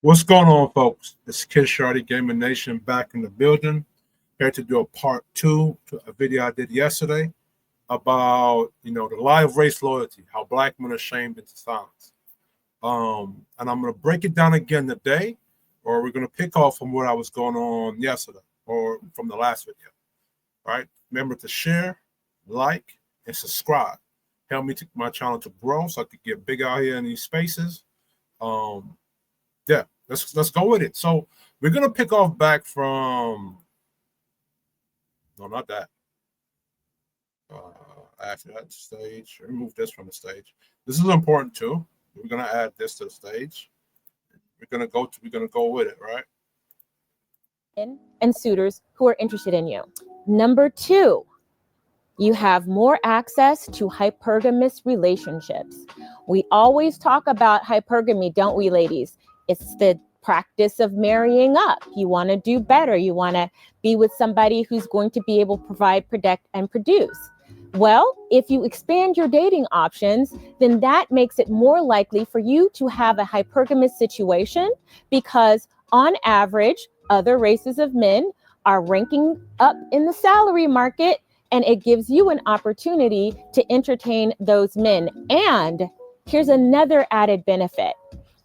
What's going on, folks? It's Kid Shardy Gaming Nation back in the building. Here to do a part 2 to a video I did yesterday about the lie of race loyalty, how black men are shamed into silence. And I'm gonna break it down again today, or we're gonna pick off from what I was going on yesterday or from the last video. All right. Remember to share, like, and subscribe. Help me to my channel to grow so I could get big out here in these spaces. Yeah, let's go with it. So we're gonna pick off back from not that. Actually, that stage. Remove this from the stage. This is important too. We're gonna add this to the stage. We're gonna go with it, right? And suitors who are interested in you. Number 2, you have more access to hypergamous relationships. We always talk about hypergamy, don't we, ladies? It's the practice of marrying up. You want to do better. You want to be with somebody who's going to be able to provide, protect, and produce. Well, if you expand your dating options, then that makes it more likely for you to have a hypergamous situation because on average, other races of men are ranking up in the salary market, and it gives you an opportunity to entertain those men. And here's another added benefit.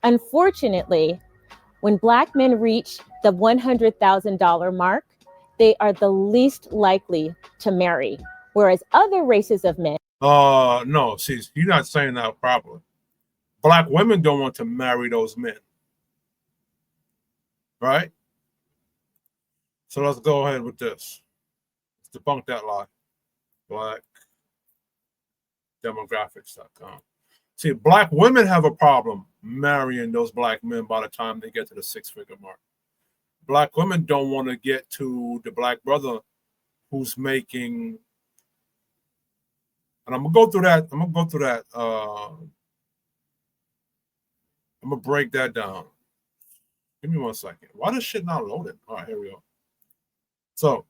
Unfortunately, when black men reach the $100,000 mark, they are the least likely to marry, whereas other races of men. No, see, you're not saying that properly. Black women don't want to marry those men, right? So let's go ahead with this. Let's debunk that lie. Blackdemographics.com. See, black women have a problem marrying those black men by the time they get to the 6-figure mark. Black women don't want to get to the black brother who's making, and I'm gonna go through that. I'm gonna break that down. Give me 1 second. Why does shit not loading? All right, here we go. So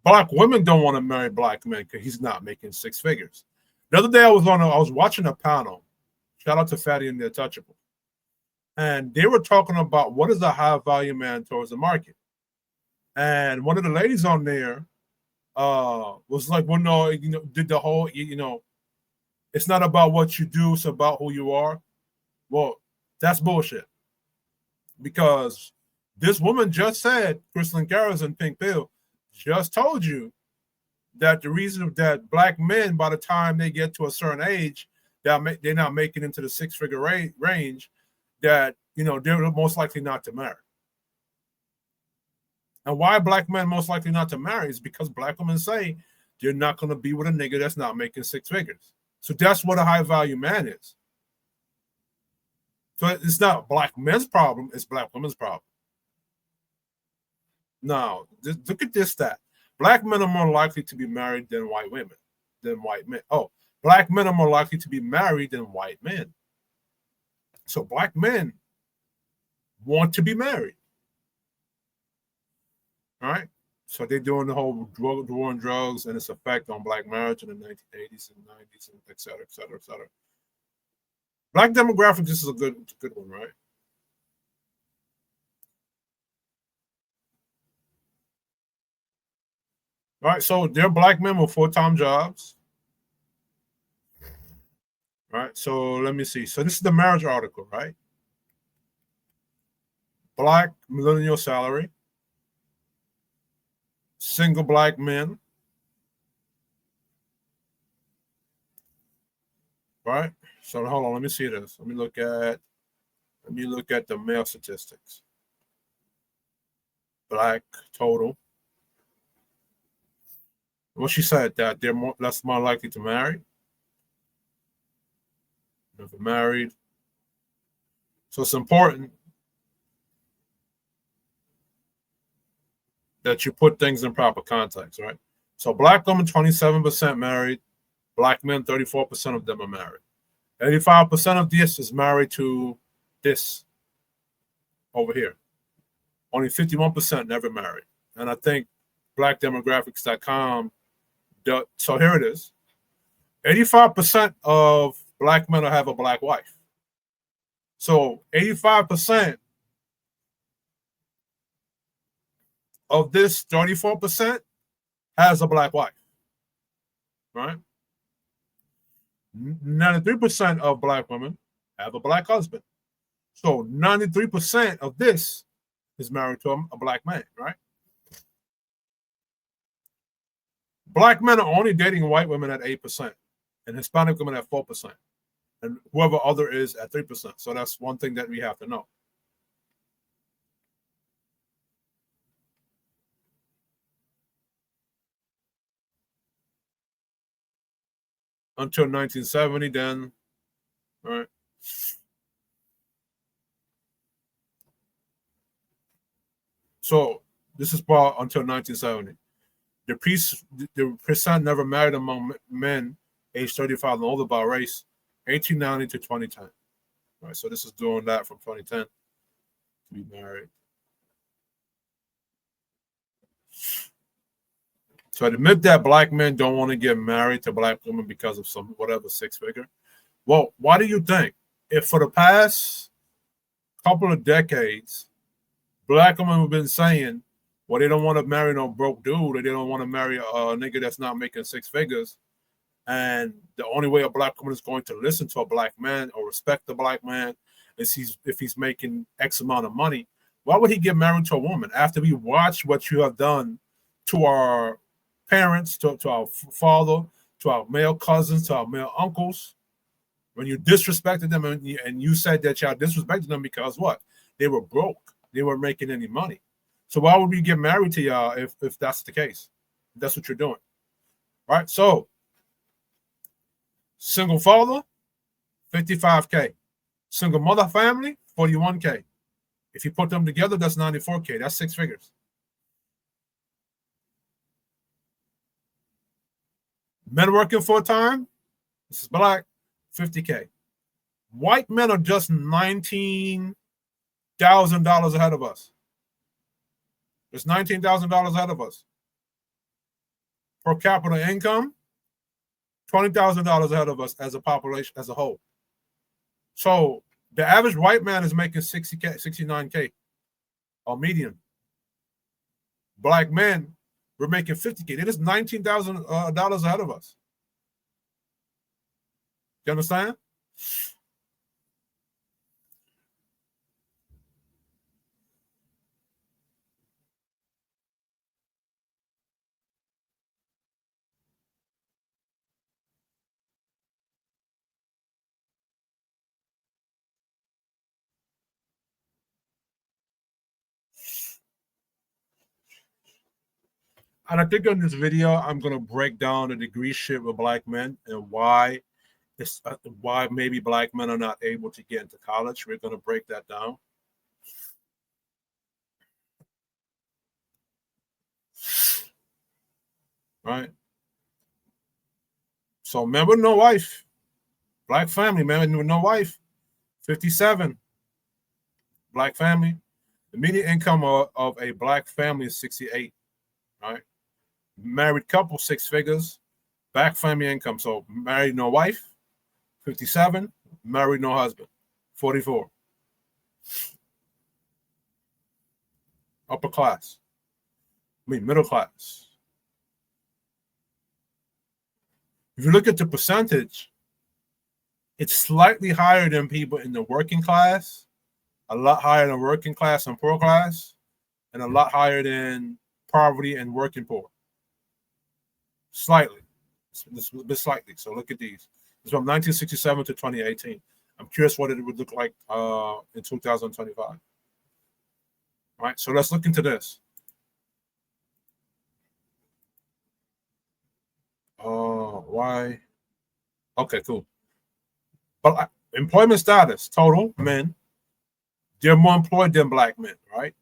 black women don't want to marry black men because he's not making 6 figures. The other day I was watching a panel. Shout out to Fatty and the Untouchable. And they were talking about what is a high value man towards the market. And one of the ladies on there was like, well, no, did the whole, it's not about what you do, it's about who you are. Well, that's bullshit. Because this woman just said, Crystalline Garris and Pink Pill, just told you that the reason that black men, by the time they get to a certain age, they're not making into the 6-figure range, that they're most likely not to marry. And why black men most likely not to marry is because black women say they're not going to be with a nigga that's not making 6 figures. So that's what a high value man is. So it's not black men's problem, it's black women's problem. Now, look at this stat. Black men are more likely to be married than white women, than white men. Oh, black men are more likely to be married than white men. So black men want to be married. All right? So they're doing the whole war on drugs and its effect on black marriage in the 1980s and 90s, and et cetera, et cetera, et cetera. Black demographics, this is a good one, right? All right, so they're black men with full-time jobs. All right, so let me see. So this is the marriage article, right? Black millennial salary. Single black men. Right? So hold on, let me see this. Let me look at the male statistics. Black total. Well, she said that they're less more likely to marry. Never married. So it's important that you put things in proper context, right? So black women, 27% married. Black men, 34% of them are married. 85% of this is married to this over here. Only 51% never married. And I think blackdemographics.com, so here it is. 85% of black men will have a black wife. So 85% of this 34% has a black wife, right? 93% of black women have a black husband. So 93% of this is married to a black man, right? Black men are only dating white women at 8%, and Hispanic women at 4%, and whoever other is at 3%. So that's one thing that we have to know. Until 1970, then, right? So this is part until 1970. The percent never married among men age 35 and older by race, 1890 to 2010. All right, so this is doing that from 2010 to be married. So I admit that black men don't want to get married to black women because of some whatever six figure. Well, why do you think? If for the past couple of decades, black women have been saying, well, they don't want to marry no broke dude, or they don't want to marry a nigga that's not making six figures. And the only way a black woman is going to listen to a black man or respect the black man is if he's making X amount of money. Why would he get married to a woman after we watch what you have done to our parents, to our father, to our male cousins, to our male uncles? When you disrespected them and you said that y'all disrespected them because what? They were broke. They weren't making any money. So why would we get married to y'all if that's the case? If that's what you're doing. Right? So single father, 55K. Single mother family, 41K. If you put them together, that's 94K. That's six figures. Men working full time, this is black, 50K. White men are just $19,000 ahead of us. There's $19,000 ahead of us. Per capita income, $20,000 ahead of us as a population as a whole. So the average white man is making 60K, 69K, or median. Black men, we're making 50K. It is $19,000 ahead of us. You understand? And I think in this video, I'm going to break down the degree shit with black men and why why maybe black men are not able to get into college. We're going to break that down. Right? So men with no wife, black family, men with no wife, 57. Black family. The median income of a black family is 68. Right? Married couple, six figures. Black family income. So married no wife, 57. Married no husband, 44. Upper class. Middle class. If you look at the percentage, it's slightly higher than people in the working class, a lot higher than working class and poor class, and a lot higher than poverty and working poor. Slightly. It's a bit slightly. So look at these. It's from 1967 to 2018. I'm curious what it would look like in 2025. All right, so let's look into this. Why? Okay, cool. But employment status, total men, they're more employed than black men, right?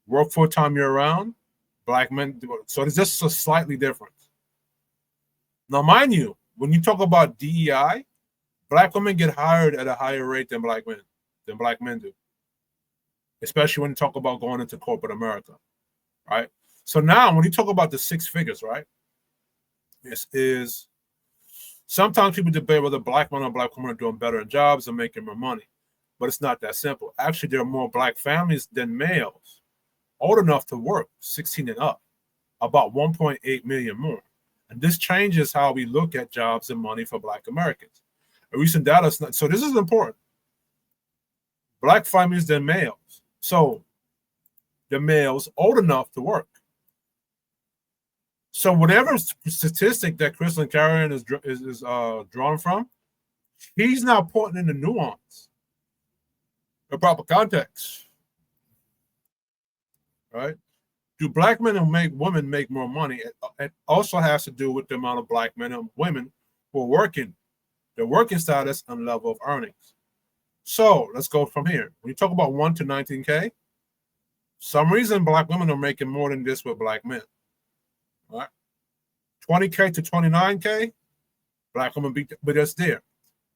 Work full time year round, black men. So it's just a slightly different. Now, mind you, when you talk about DEI, black women get hired at a higher rate than black men do. Especially when you talk about going into corporate America, right? So now when you talk about the six figures, right? This is Sometimes people debate whether black men or black women are doing better in jobs and making more money, but it's not that simple. Actually, there are more black families than males old enough to work, 16 and up, about 1.8 million more. And this changes how we look at jobs and money for black Americans. A recent data, so this is important. Black families than males. So the males old enough to work. So whatever statistic that Crystal Carrion is drawn from, he's not putting in the nuance, the proper context, right? Do black men and women make more money? It also has to do with the amount of black men and women who are working, their working status and level of earnings. So let's go from here. When you talk about 1 to 19K, some reason black women are making more than this with black men. All right. 20K to 29K, black women beat us there.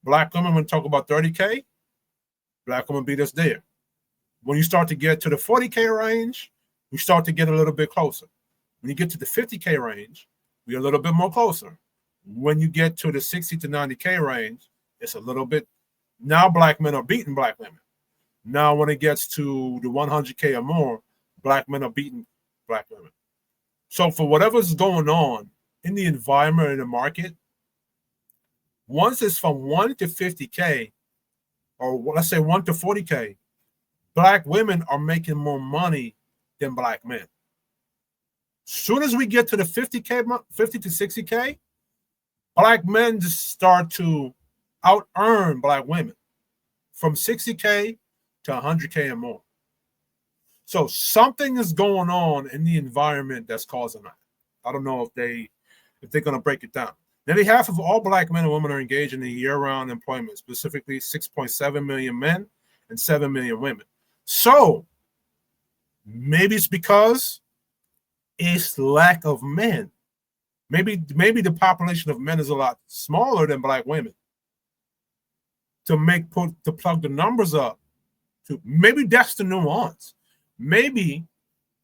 Black women, when talk about 30K, black women beat us there. When you start to get to the 40K range, we start to get a little bit closer. When you get to the 50K range, we're a little bit more closer. When you get to the 60 to 90K range, it's a little bit, now black men are beating black women. Now when it gets to the 100K or more, black men are beating black women. So for whatever's going on in the environment, in the market, once it's from 1 to 50K, or let's say 1 to 40K, black women are making more money than black men. Soon as we get to the 50K, 50 to 60K, black men just start to out earn black women from 60K to 100K and more. So something is going on in the environment that's causing that. I don't know if they're going to break it down. Nearly half of all black men and women are engaged in year-round employment, specifically 6.7 million men and 7 million women. So maybe it's because it's lack of men. Maybe the population of men is a lot smaller than black women. To plug the numbers up, maybe that's the nuance. Maybe,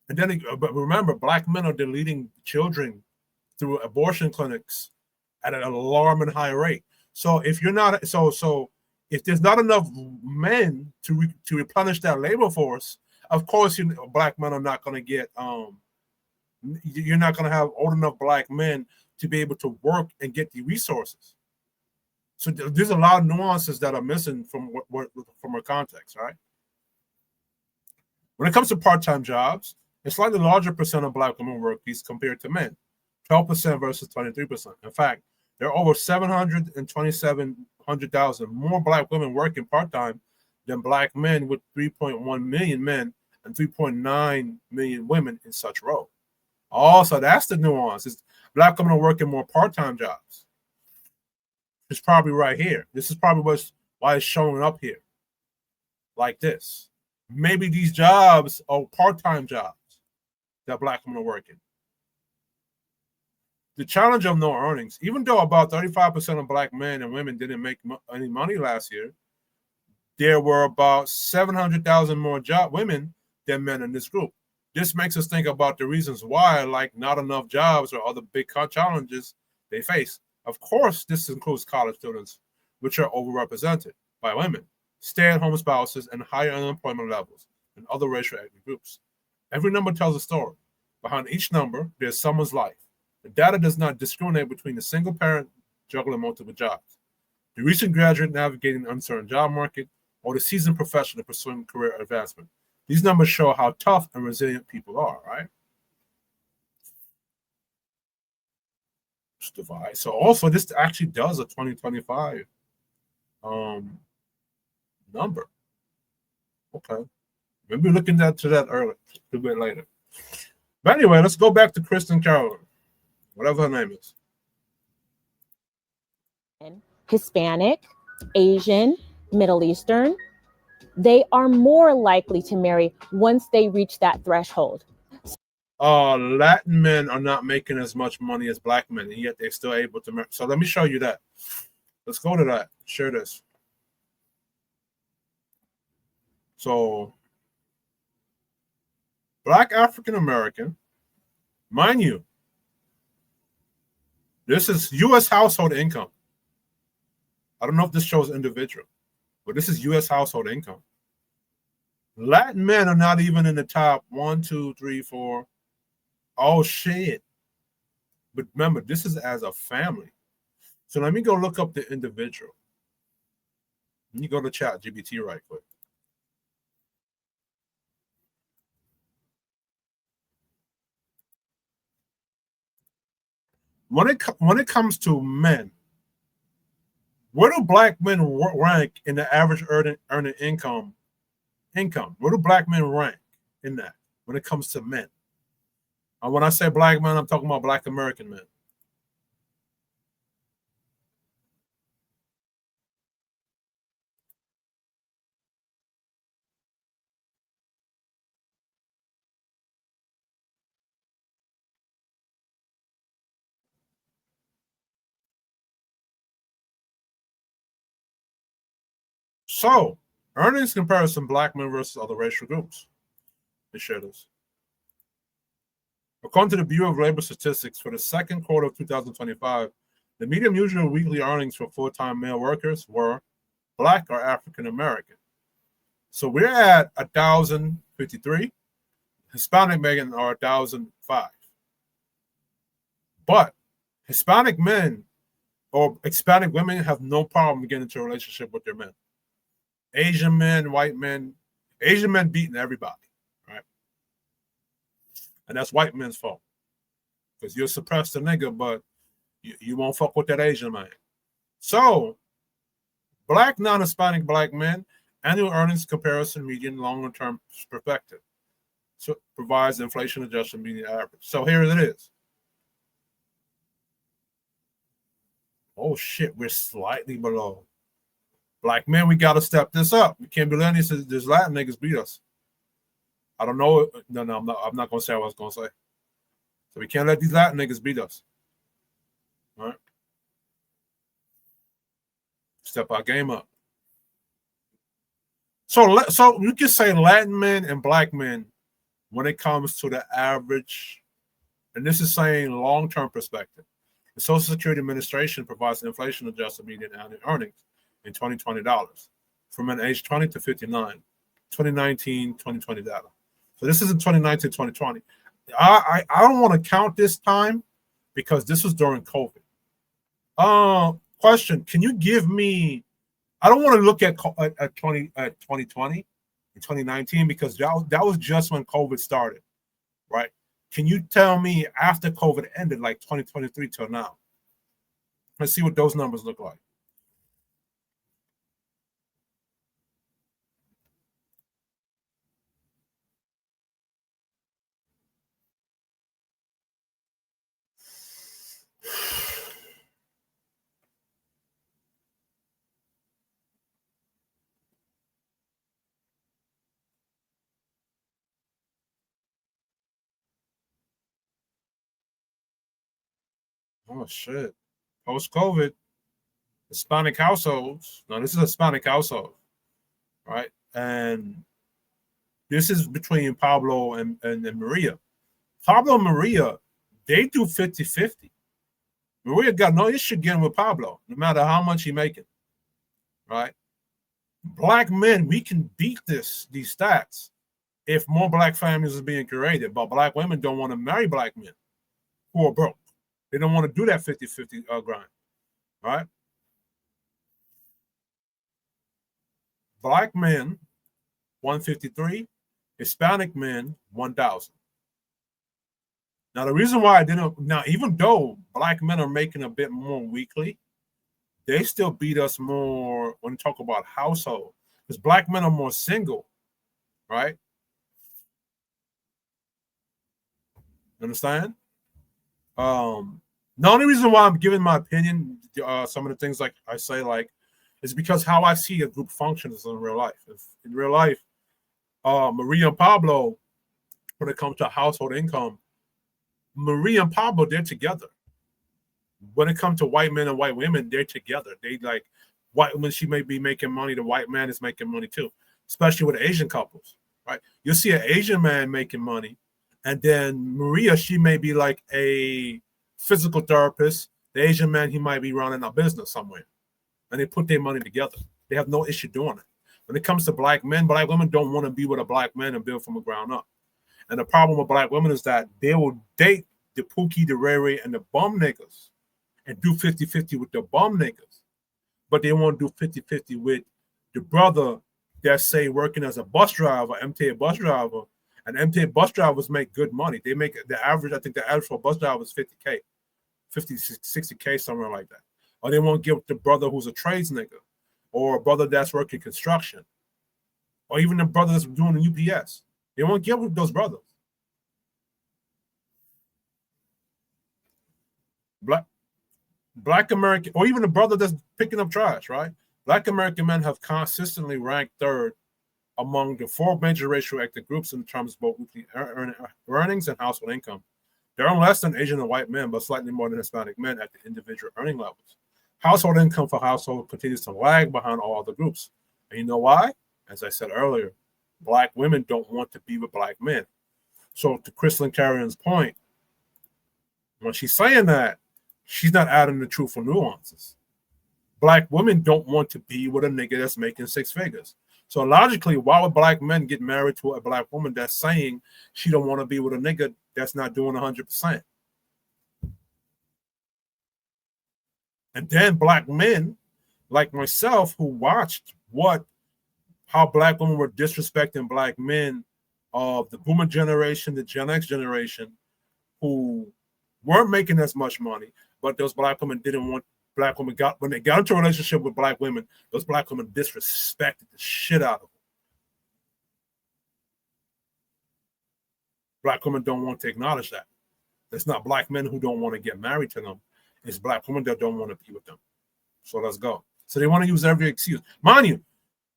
and then but remember, black men are deleting children through abortion clinics at an alarming high rate. So if you're not, so if there's not enough men to replenish that labor force, of course, black men are not going to get. You're not going to have old enough black men to be able to work and get the resources. So there's a lot of nuances that are missing from our context, right? When it comes to part-time jobs, a slightly larger percent of black women work these compared to men, 12% versus 23%. In fact, there are over 727,000 more black women working part-time than black men, with 3.1 million men and 3.9 million women in such role. Also, that's the nuance. Is black women are working more part-time jobs. It's probably right here. This is probably why it's showing up here like this. Maybe these jobs are part-time jobs that black women are working. The challenge of no earnings, even though about 35% of black men and women didn't make any money last year, there were about 700,000 more women than men in this group. This makes us think about the reasons why, like not enough jobs or other big challenges they face. Of course, this includes college students, which are overrepresented by women, stay-at-home spouses, and higher unemployment levels, and other racial ethnic groups. Every number tells a story. Behind each number, there's someone's life. The data does not discriminate between a single parent juggling multiple jobs, the recent graduate navigating an uncertain job market, or the seasoned professional pursuing career advancement. These numbers show how tough and resilient people are, right? Divide. So also, this actually does a 2025 number. Okay. Maybe looking to that early, a bit later. But anyway, let's go back to Kristen Carolyn, whatever her name is. Hispanic, Asian, Middle Eastern, they are more likely to marry once they reach that threshold. Latin men are not making as much money as black men, and yet they're still able to marry. So let me show you that. Let's go to that. Share this. So, black African American, mind you, this is U.S. household income. I don't know if this shows individual, but this is U.S. household income. Latin men are not even in the top 1, 2, 3, 4. Oh shit! But remember, this is as a family. So let me go look up the individual. Let me go to ChatGPT right quick. When it comes to men, where do black men rank in the average earning income? Where do black men rank in that when it comes to men? And when I say black men, I'm talking about black American men. So, earnings comparison black men versus other racial groups. Let's share this. According to the Bureau of Labor Statistics, for the second quarter of 2025, the median usual weekly earnings for full-time male workers were black or African American. So we're at 1,053. Hispanic men are 1,005. But Hispanic men or Hispanic women have no problem getting into a relationship with their men. Asian men, white men, Asian men beating everybody, right? And that's white men's fault. Because you'll suppress the nigga, but you won't fuck with that Asian man. So, black, non-Hispanic black men, annual earnings comparison median longer term perspective. So provides inflation adjusted median average. So here it is. Oh shit, we're slightly below. Black men, we got to step this up. We can't be letting these Latin niggas beat us. I don't know. No, I'm not going to say what I was going to say. So we can't let these Latin niggas beat us. All right? Step our game up. So you can say Latin men and black men when it comes to the average, and this is saying long-term perspective. The Social Security Administration provides inflation-adjusted median annual earnings in 2020 dollars from an age 20 to 59, 2019, 2020 data. So this is in 2019, 2020. I don't want to count this time because this was during COVID. Question, can you give me, I don't want to look at 2020 and 2019 because that was just when COVID started, right? Can you tell me after COVID ended, like 2023 till now? Let's see what those numbers look like. Oh shit. Post-COVID, Hispanic households. Now this is a Hispanic household, right? And this is between Pablo and Maria. Pablo and Maria, they do 50-50. Maria got no issue getting with Pablo, no matter how much he making. Right? Black men, we can beat these stats if more black families are being created, but black women don't want to marry black men who are broke. They don't want to do that 50-50 grind. Right? Black men, 153, Hispanic men, 1,000. Now, the reason why I didn't, now, even though black men are making a bit more weekly, they still beat us more when you talk about household, because black men are more single, right? Understand? The only reason why I'm giving my opinion, some of the things like I say, like, is because how I see a group functions in real life. In real life, Maria and Pablo, when it comes to household income, Maria and Pablo, they're together. When it comes to white men and white women, they're together. They like white women, she may be making money, the white man is making money too, especially with Asian couples, right? You'll see an Asian man making money, and then Maria, she may be like a physical therapist. The Asian man, he might be running a business somewhere, and they put their money together. They have no issue doing it. When it comes to black men, black women don't want to be with a black man and build from the ground up. And the problem with black women is that they will date the Pookie, the Ray Ray, and the bum niggas and do 50-50 with the bum niggas. But they won't do 50-50 with the brother that's, say, working as a bus driver, MTA bus driver, and MTA bus drivers make good money. They make the average, I think the average for a bus driver is 50K, 50, 60K, somewhere like that. Or they won't give the brother who's a trades nigga, or a brother that's working construction, or even the brother that's doing the UPS. They won't give with those brothers. Black American, or even the brother that's picking up trash, right? Black American men have consistently ranked third among the four major racial ethnic groups in terms of both weekly earnings and household income. They earn less than Asian and white men, but slightly more than Hispanic men at the individual earning levels. Household income for household continues to lag behind all other groups. And you know why? As I said earlier, black women don't want to be with black men. So to Crystalline Carrion's point, when she's saying that, she's not adding the truthful nuances. Black women don't want to be with a nigga that's making six figures. So logically, why would black men get married to a black woman that's saying she don't want to be with a nigga that's not doing 100%? And then black men like myself who watched how black women were disrespecting black men of the boomer generation, the Gen X generation, who weren't making as much money, but those black women didn't want black women when they got into a relationship with black women, those black women disrespected the shit out of them. Black women don't want to acknowledge that. It's not black men who don't want to get married to them. It's black women that don't want to be with them. So let's go. So they want to use every excuse. Mind you,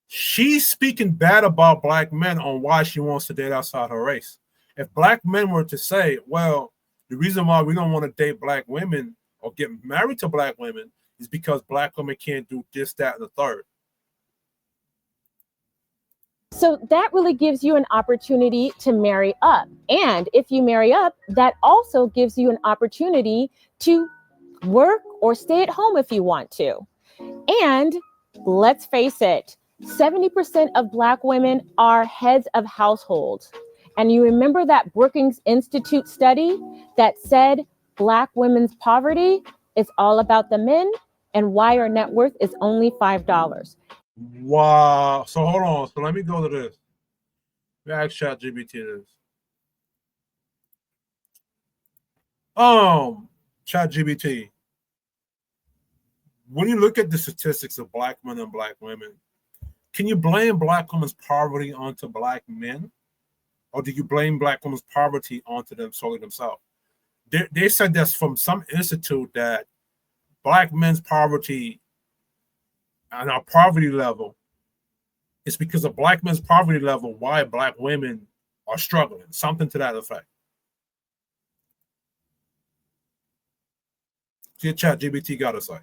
she's speaking bad about black men on why she wants to date outside her race. If black men were to say, well, the reason why we don't want to date black women or get married to black women is because black women can't do this, that, and the third. So that really gives you an opportunity to marry up. And if you marry up, that also gives you an opportunity to work or stay at home if you want to. And let's face it, 70% of Black women are heads of households. And you remember that Brookings Institute study that said Black women's poverty is all about the men and why our net worth is only $5. Wow. So hold on. So let me go to this. Let me ask ChatGPT this. ChatGPT. When you look at the statistics of black men and black women, can you blame black women's poverty onto black men? Or do you blame black women's poverty onto them solely themselves? They said that's from some institute that black men's poverty and our poverty level is because of black men's poverty level why black women are struggling. Something to that effect. See what ChatGPT got to say.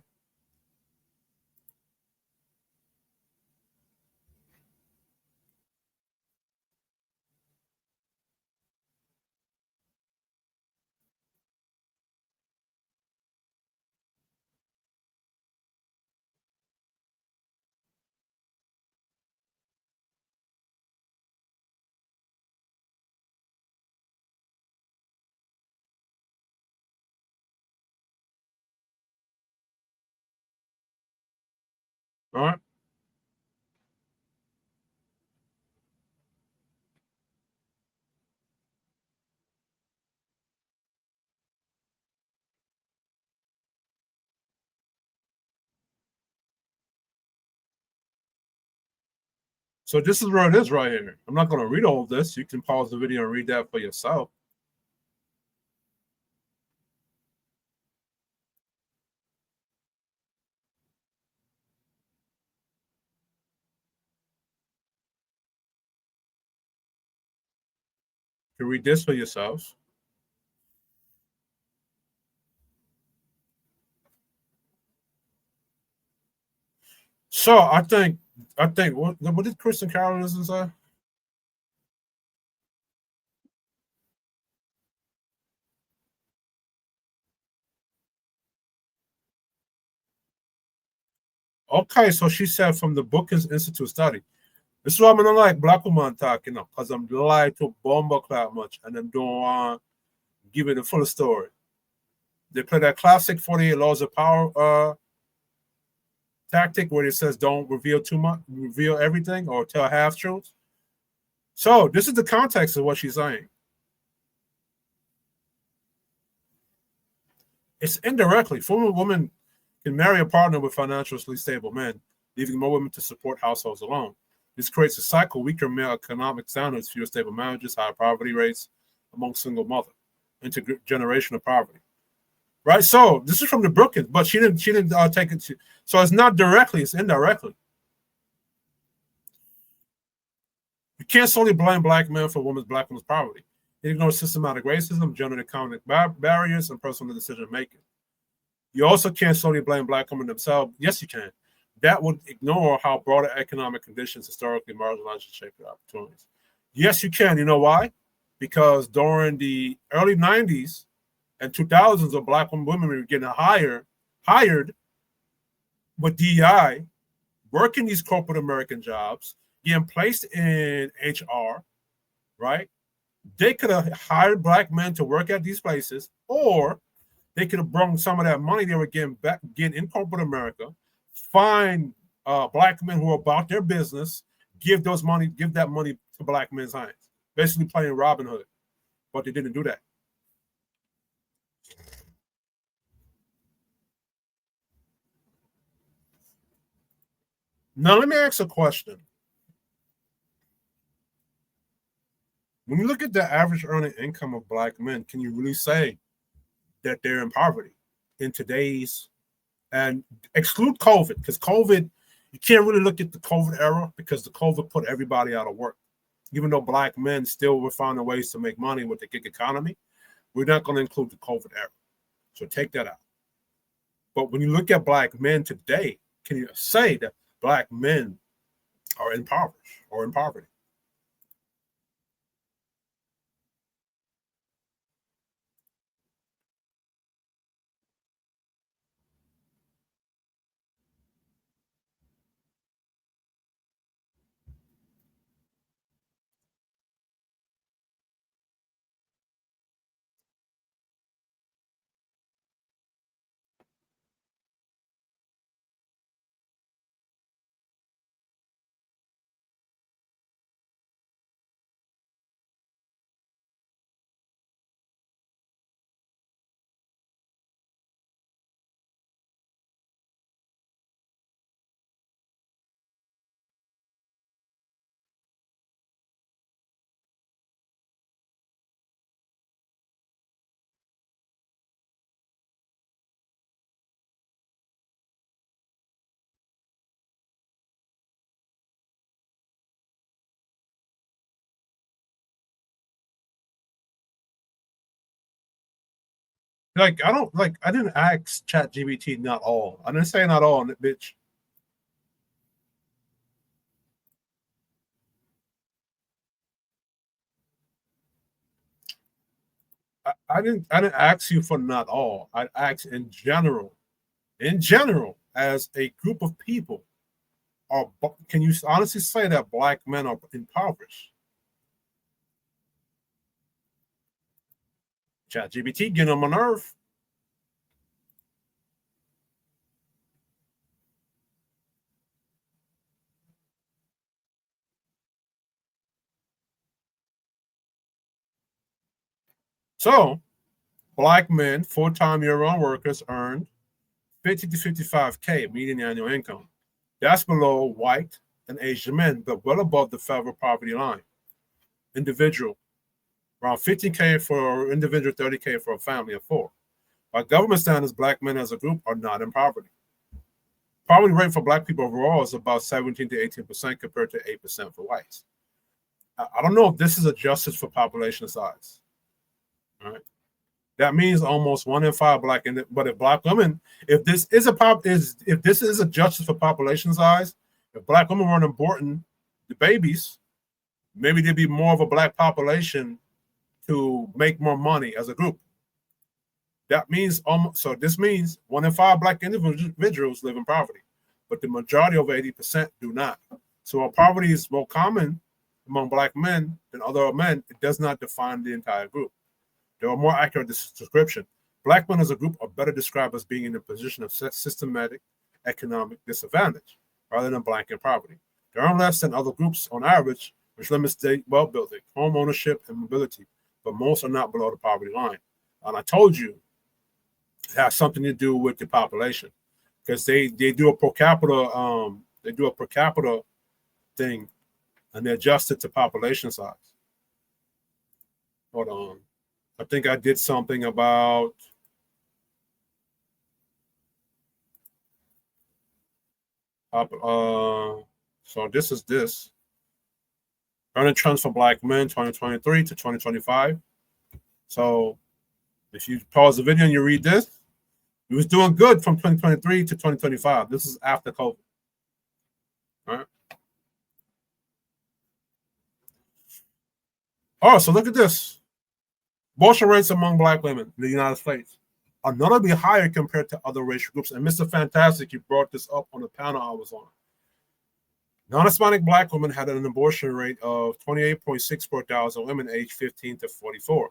All right. So this is where it is right here. I'm not going to read all of this. You can pause the video and read that for yourself. You can read this for yourselves. So I think what did Kristen Carolyn say? Okay, so she said from the Brookings Institute study. This is why I'm not like black woman talking up, because I'm like to bomb cloud much and then don't want give it the full story. They play that classic 48 laws of power tactic where it says don't reveal too much, reveal everything or tell half truths. So this is the context of what she's saying. It's indirectly. Former women can marry a partner with financially stable men, leaving more women to support households alone. This creates a cycle: weaker male economic standards, fewer stable marriages, higher poverty rates among single mothers, intergenerational poverty. Right. So this is from the Brookings, but she didn't take it. So it's not directly; it's indirectly. You can't solely blame black men for black women's poverty. It ignores systematic racism, gender economic barriers, and personal decision making. You also can't solely blame black women themselves. Yes, you can. That would ignore how broader economic conditions historically marginalized and shaped their opportunities. Yes, you can. You know why? Because during the early 90s and 2000s, of black women were getting hired with DEI, working these corporate American jobs, getting placed in HR, right? They could have hired black men to work at these places, or they could have brought some of that money they were getting in corporate America, find black men who are about their business, give that money to black men's hands, basically playing Robin Hood. But they didn't do that. Now let me ask a question. When you look at the average earning income of black men, can you really say that they're in poverty in today's, and exclude COVID, because COVID, you can't really look at the COVID era because the COVID put everybody out of work. Even though black men still were finding ways to make money with the gig economy, we're not going to include the COVID era. So take that out. But when you look at black men today, can you say that black men are impoverished or in poverty? Like I didn't ask ChatGPT not all. I didn't say not all, bitch. I didn't ask you for not all. I asked in general. In general, as a group of people, are can you honestly say that black men are impoverished? ChatGPT getting on my nerve. So black men, full-time year-round workers, earn 50 to 55K median annual income. That's below white and Asian men, but well above the federal poverty line. Individual, around 15K for individual, 30K for a family of four. By government standards, black men as a group are not in poverty. Poverty rate for black people overall is about 17 to 18% compared to 8% for whites. I don't know if this is adjusted for population size. All right. That means almost 1 in 5 black. But if black women, if this is adjusted for population size, if black women weren't aborting the babies, maybe there'd be more of a black population to make more money as a group. That means almost. So this means 1 in 5 black individuals live in poverty. but the majority, over 80%, do not. So while poverty is more common among Black men than other men, it does not define the entire group. There are more accurate description. Black men as a group are better described as being in a position of systematic economic disadvantage rather than blanket poverty. They earn less than other groups on average, which limits state wealth building, home ownership, and mobility, but most are not below the poverty line. And I told you it has something to do with the population, because they do a per capita thing, and they adjust it to population size. Hold on. I think I did something about so this is this. Earning trends for Black men 2023 to 2025. So if you pause the video and you read this, it was doing good from 2023 to 2025. This is after COVID. All right. Oh, so look at this. Abortion rates among Black women in the United States are notably higher compared to other racial groups. And Mr. Fantastic, you brought this up on the panel I was on. Non-Hispanic Black women had an abortion rate of 28.6 per thousand women aged 15 to 44.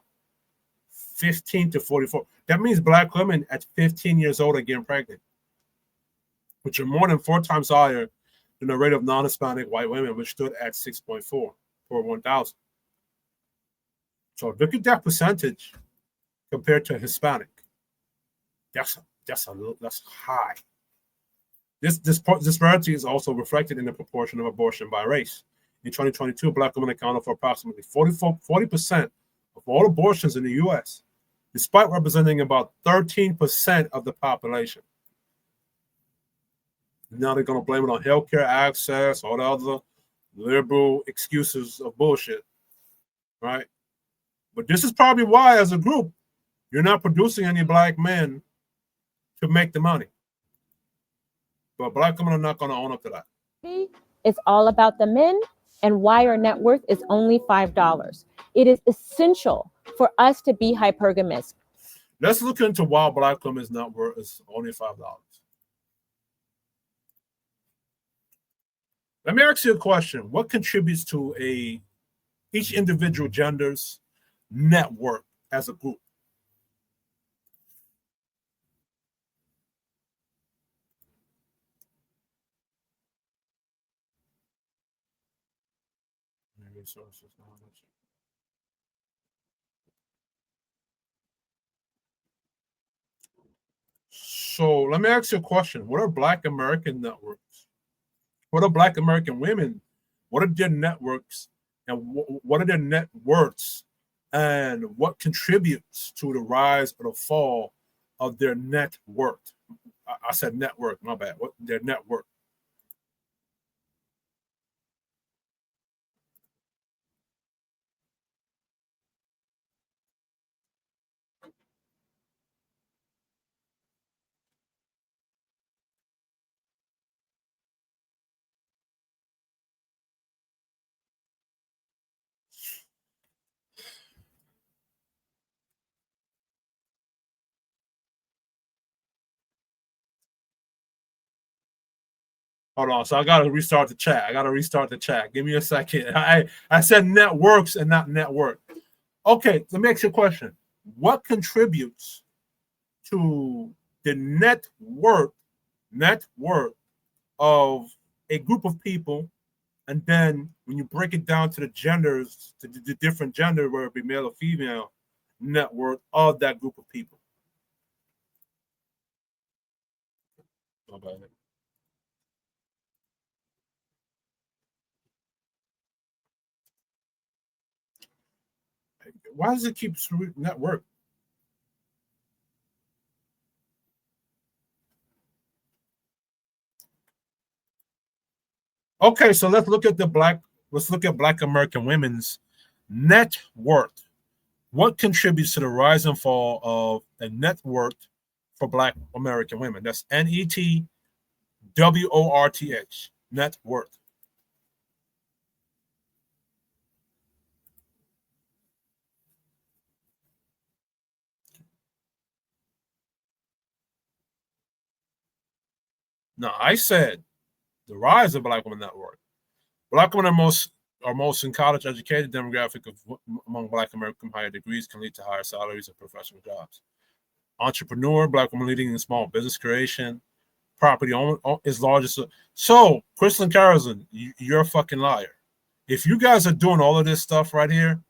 15 to 44. That means Black women at 15 years old are getting pregnant, which are more than 4 times higher than the rate of non-Hispanic white women, which stood at 6.4 per 1,000. So look at that percentage compared to Hispanic. That's high. This disparity is also reflected in the proportion of abortion by race. In 2022, Black women accounted for approximately 40% of all abortions in the U.S., despite representing about 13% of the population. Now they're going to blame it on healthcare access, all the other liberal excuses of bullshit, right? But this is probably why, as a group, you're not producing any Black men to make the money. But Black women are not going to own up to that. It's all about the men, and why our net worth is only $5. It is essential for us to be hypergamous. Let's look into why Black women's net worth is only $5. Let me ask you a question. What contributes to each individual gender's net worth as a group? Resources, knowledge. So let me ask you a question. What are Black American networks? What are Black American women? What are their networks, and what are their net worths, and what contributes to the rise or the fall of their net worth? I said network, my bad. What their net worth? Hold on. So I gotta restart the chat. Give me a second. I said networks and not network. Okay, let me ask you a question. What contributes to the net worth of a group of people? And then when you break it down to the genders, to the different gender, whether it be male or female, net worth of that group of people. Why does it keep net worth? Okay, so let's look at Black American women's net worth. What contributes to the rise and fall of the net worth for Black American women? That's NETWORTH, net worth. Now, I said the rise of Black women network. Black women are most in college educated demographic among Black American with higher degrees can lead to higher salaries and professional jobs. Entrepreneur, Black women leading in small business creation, property is largest. So, Crystal and Carolyn, you're a fucking liar. If you guys are doing all of this stuff right here,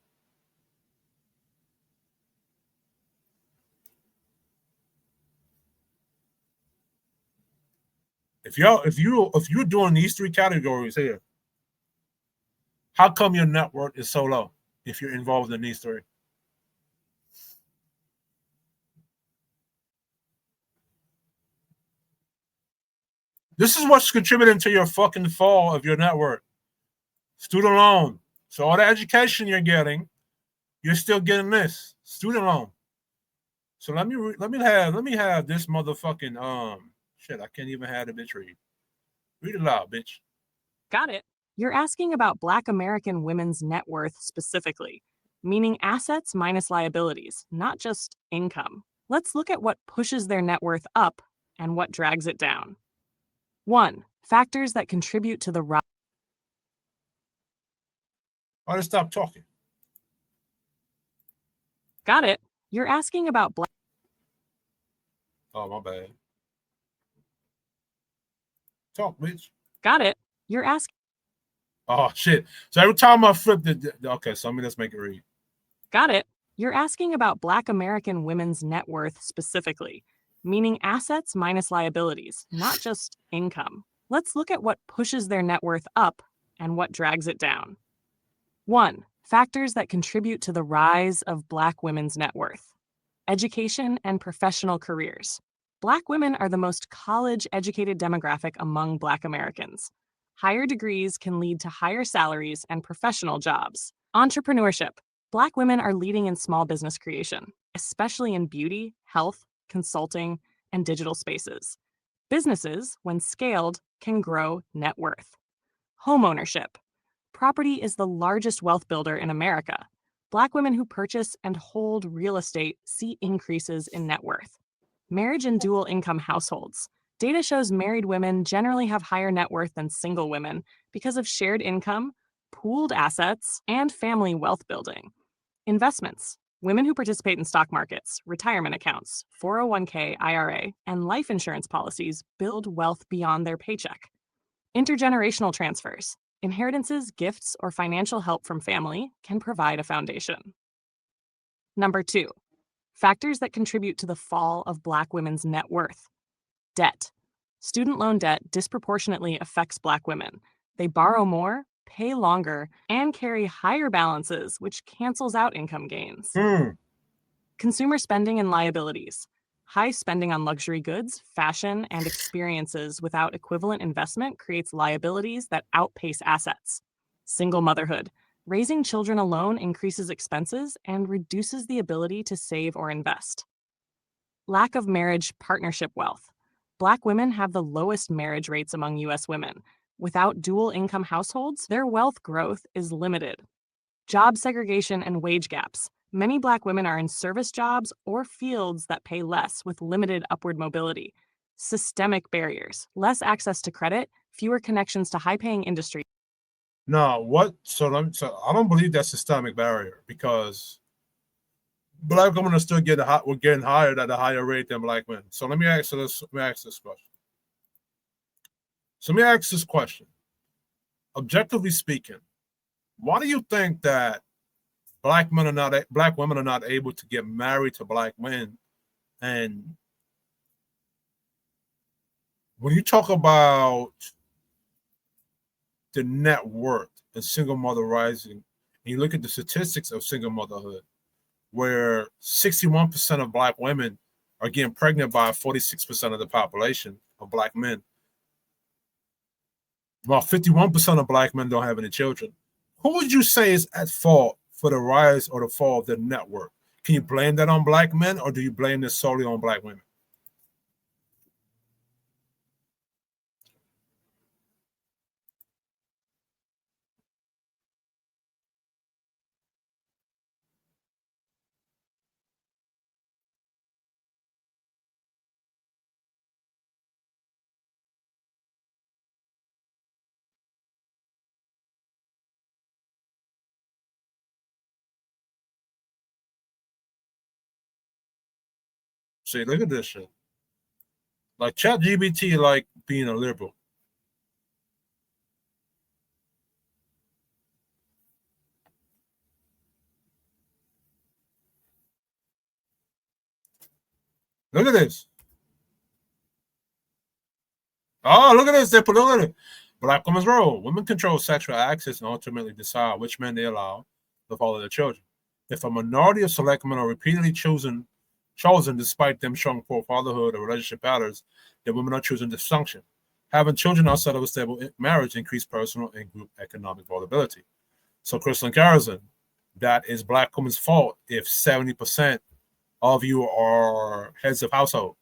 if you're doing these three categories here, how come your net worth is so low if you're involved in these three? This is what's contributing to your fucking fall of your net worth. Student loan. So all the education you're getting, you're still getting this student loan. So let me have this motherfucking shit. I can't even have the bitch read. Read it loud, bitch. Got it. You're asking about Black American women's net worth specifically, meaning assets minus liabilities, not just income. Let's look at what pushes their net worth up and what drags it down. 1. Factors that contribute to the rise. Why did stop talking? Got it. You're asking about Black. Oh, my bad. Talk, bitch. Got it. You're asking. Oh, shit. So every time I flip okay, so let me just make it read. Got it. You're asking about Black American women's net worth specifically, meaning assets minus liabilities, not just income. Let's look at what pushes their net worth up and what drags it down. 1. Factors that contribute to the rise of Black women's net worth. Education and professional careers. Black women are the most college-educated demographic among Black Americans. Higher degrees can lead to higher salaries and professional jobs. Entrepreneurship. Black women are leading in small business creation, especially in beauty, health, consulting, and digital spaces. Businesses, when scaled, can grow net worth. Homeownership. Property is the largest wealth builder in America. Black women who purchase and hold real estate see increases in net worth. Marriage and dual income households. Data shows married women generally have higher net worth than single women because of shared income, pooled assets, and family wealth building. Investments. Women who participate in stock markets, retirement accounts, 401k, IRA, and life insurance policies build wealth beyond their paycheck. Intergenerational transfers. Inheritances, gifts, or financial help from family can provide a foundation. Number 2. Factors that contribute to the fall of Black women's net worth. Debt. Student loan debt disproportionately affects Black women. They borrow more, pay longer, and carry higher balances, which cancels out income gains. Consumer spending and liabilities. High spending on luxury goods, fashion, and experiences without equivalent investment creates liabilities that outpace assets. Single motherhood. Raising children alone increases expenses and reduces the ability to save or invest. Lack of marriage partnership wealth. Black women have the lowest marriage rates among U.S. women. Without dual income households, their wealth growth is limited. Job segregation and wage gaps. Many Black women are in service jobs or fields that pay less with limited upward mobility. Systemic barriers. Less access to credit, fewer connections to high-paying industries. No, what? So I don't believe that's systemic barrier because Black women are still we're getting hired at a higher rate than Black men. So let me ask this question. So let me ask this question. Objectively speaking, why do you think that Black women are not able to get married to Black men? And when you talk about the net worth and single mother rising, and you look at the statistics of single motherhood, where 61% of Black women are getting pregnant by 46% of the population of Black men, while 51% of Black men don't have any children. Who would you say is at fault for the rise or the fall of the net worth? Can you blame that on Black men, or do you blame this solely on Black women? See, look at this shit. Like ChatGPT, like being a liberal. Look at this. Oh, look at this. They put look at it. Black women's role. Women control sexual access and ultimately decide which men they allow to follow their children. If a minority of select men are repeatedly chosen despite them showing poor fatherhood or relationship patterns, then women are choosing dysfunction. Having children outside of a stable marriage increase personal and group economic vulnerability. So, Crystal Carrison, that is Black women's fault if 70% of you are heads of household.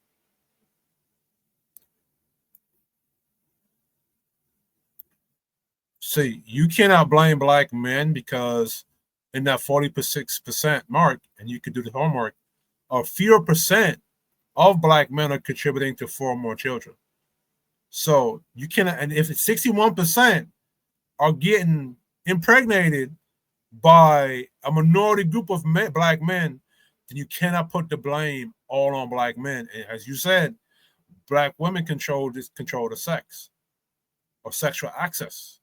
See, you cannot blame Black men because in that 46% mark, and you can do the homework, a fewer percent of Black men are contributing to 4 more children. So you cannot, and if it's 61% are getting impregnated by a minority group of Black men, then you cannot put the blame all on Black men. And as you said, Black women control the sex or sexual access.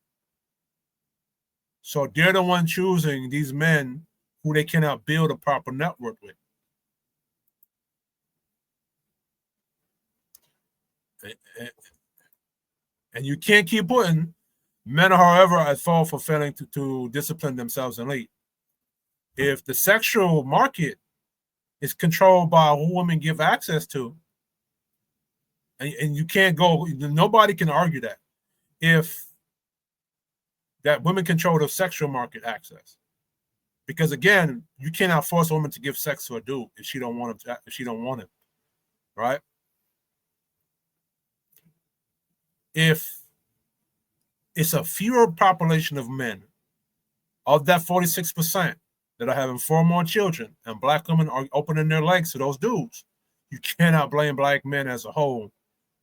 So they're the one choosing these men who they cannot build a proper network with. And you can't keep putting men, however, at fault for failing to discipline themselves and lead. If the sexual market is controlled by who women give access to, and you can't go, nobody can argue that. If that women control the sexual market access, because again, you cannot force a woman to give sex to a dude if she don't want him. If she don't want him, right? If it's a fewer population of men, of that 46% that are having 4 more children, and Black women are opening their legs to those dudes, you cannot blame Black men as a whole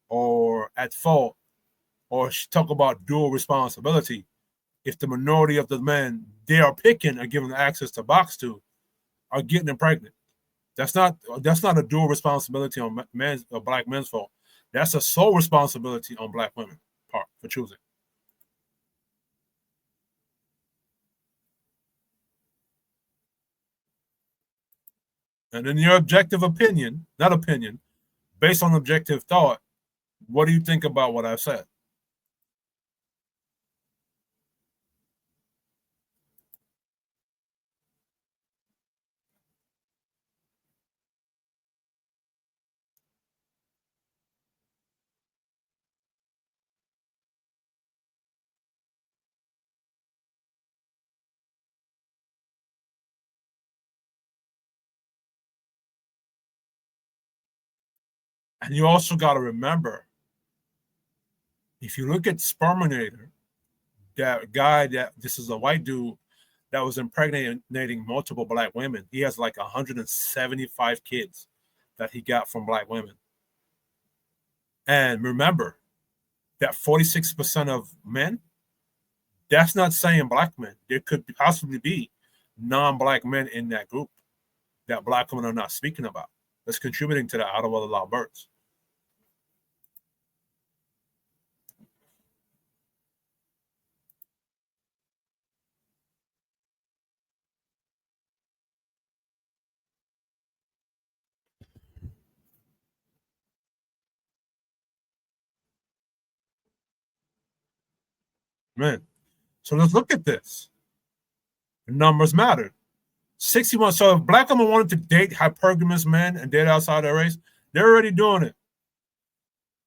or at fault or talk about dual responsibility if the minority of the men they are picking or giving access to box to are getting them pregnant. That's not a dual responsibility on men's or Black men's fault. That's a sole responsibility on Black women part for choosing. And in your objective opinion, not opinion, based on objective thought, what do you think about what I've said? And you also got to remember, if you look at Sperminator, that guy this is a white dude that was impregnating multiple Black women. He has like 175 kids that he got from Black women. And remember that 46% of men, that's not saying Black men. There could possibly be non-Black men in that group that Black women are not speaking about that's contributing to the out of wedlock births. Man, so let's look at this. The numbers matter. 61. So if Black women wanted to date hypergamous men and date outside their race, they're already doing it.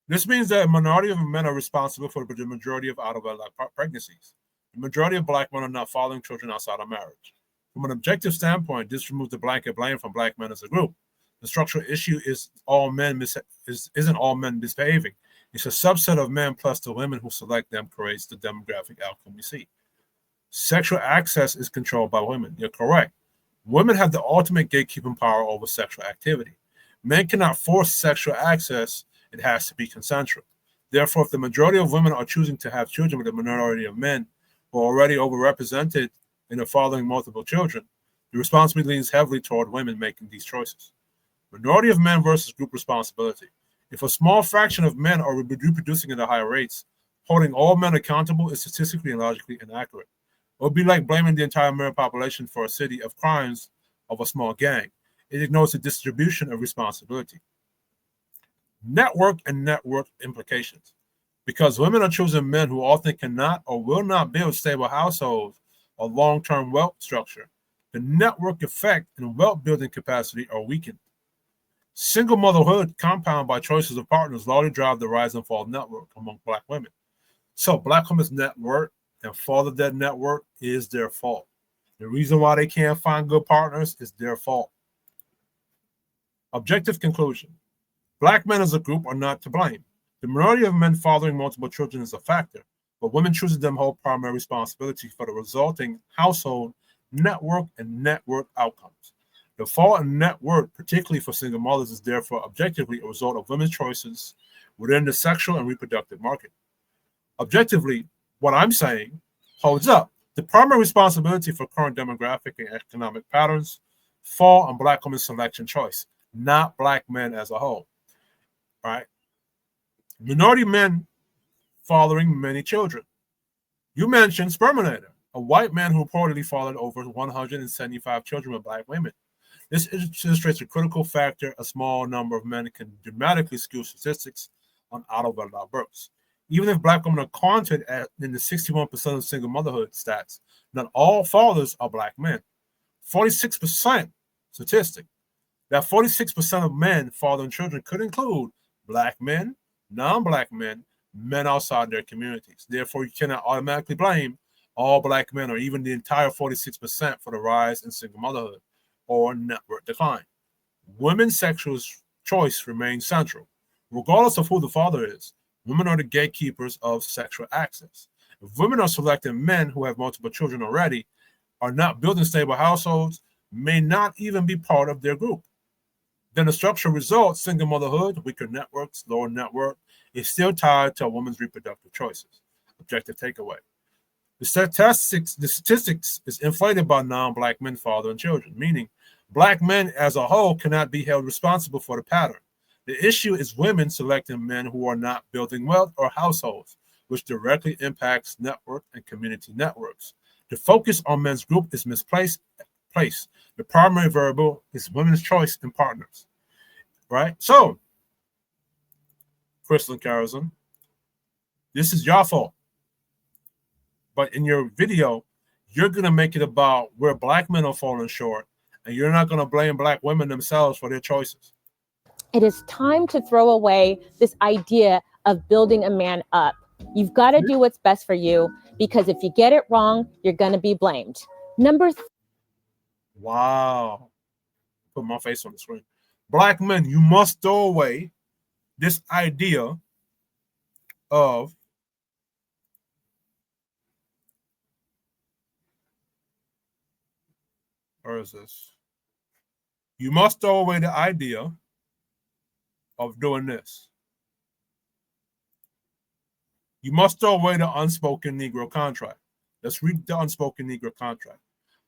This means that a minority of men are responsible for the majority of out-of-wedlock pregnancies. The majority of Black men are not fathering children outside of marriage. From an objective standpoint, this removes the blanket blame from Black men as a group. The structural issue is isn't all men misbehaving. It's a subset of men plus the women who select them creates the demographic outcome we see. Sexual access is controlled by women. You're correct. Women have the ultimate gatekeeping power over sexual activity. Men cannot force sexual access. It has to be consensual. Therefore, if the majority of women are choosing to have children with a minority of men who are already overrepresented in the fathering multiple children, the responsibility leans heavily toward women making these choices. Minority of men versus group responsibility. If a small fraction of men are reproducing at higher rates, holding all men accountable is statistically and logically inaccurate. It would be like blaming the entire male population for a city of crimes of a small gang. It ignores the distribution of responsibility. Network and network implications. Because women are choosing men who often cannot or will not build stable households or long-term wealth structure, the network effect and wealth building capacity are weakened. Single motherhood, compounded by choices of partners, largely drive the rise and fall of network among Black women. So Black women's network and fall of that network is their fault. The reason why they can't find good partners is their fault. Objective conclusion. Black men as a group are not to blame. The minority of men fathering multiple children is a factor, but women choosing them hold primary responsibility for the resulting household, network, and network outcomes. The fall in net worth, particularly for single mothers, is therefore objectively a result of women's choices within the sexual and reproductive market. Objectively, what I'm saying holds up. The primary responsibility for current demographic and economic patterns fall on Black women's selection choice, not Black men as a whole. All right? Minority men fathering many children. You mentioned Sperminator, a white man who reportedly fathered over 175 children with Black women. This illustrates a critical factor. A small number of men can dramatically skew statistics on out-of-wedlock births. Even if Black women are counted in the 61% of single motherhood stats, not all fathers are Black men. 46% statistic. That 46% of men fathering children could include Black men, non-Black men, men outside their communities. Therefore, you cannot automatically blame all Black men or even the entire 46% for the rise in single motherhood or network decline. Women's sexual choice remains central. Regardless of who the father is, women are the gatekeepers of sexual access. If women are selecting men who have multiple children already, are not building stable households, may not even be part of their group, then the structural result, single motherhood, weaker networks, lower net worth, is still tied to a woman's reproductive choices. Objective takeaway. The statistics is inflated by non-Black men fathering children, meaning Black men as a whole cannot be held responsible for the pattern. The issue is women selecting men who are not building wealth or households, which directly impacts network and community networks. The focus on men's group is misplaced. The primary variable is women's choice in partners, right? So, Crystal and Carolyn, this is your fault. But in your video, you're going to make it about where Black men are falling short, and you're not going to blame Black women themselves for their choices. It is time to throw away this idea of building a man up. You've got to do what's best for you, because if you get it wrong, you're going to be blamed. Wow. Put my face on the screen. Black men, you must throw away this idea of where is this? You must throw away the idea of doing this. You must throw away the unspoken Negro contract. Let's read the unspoken Negro contract.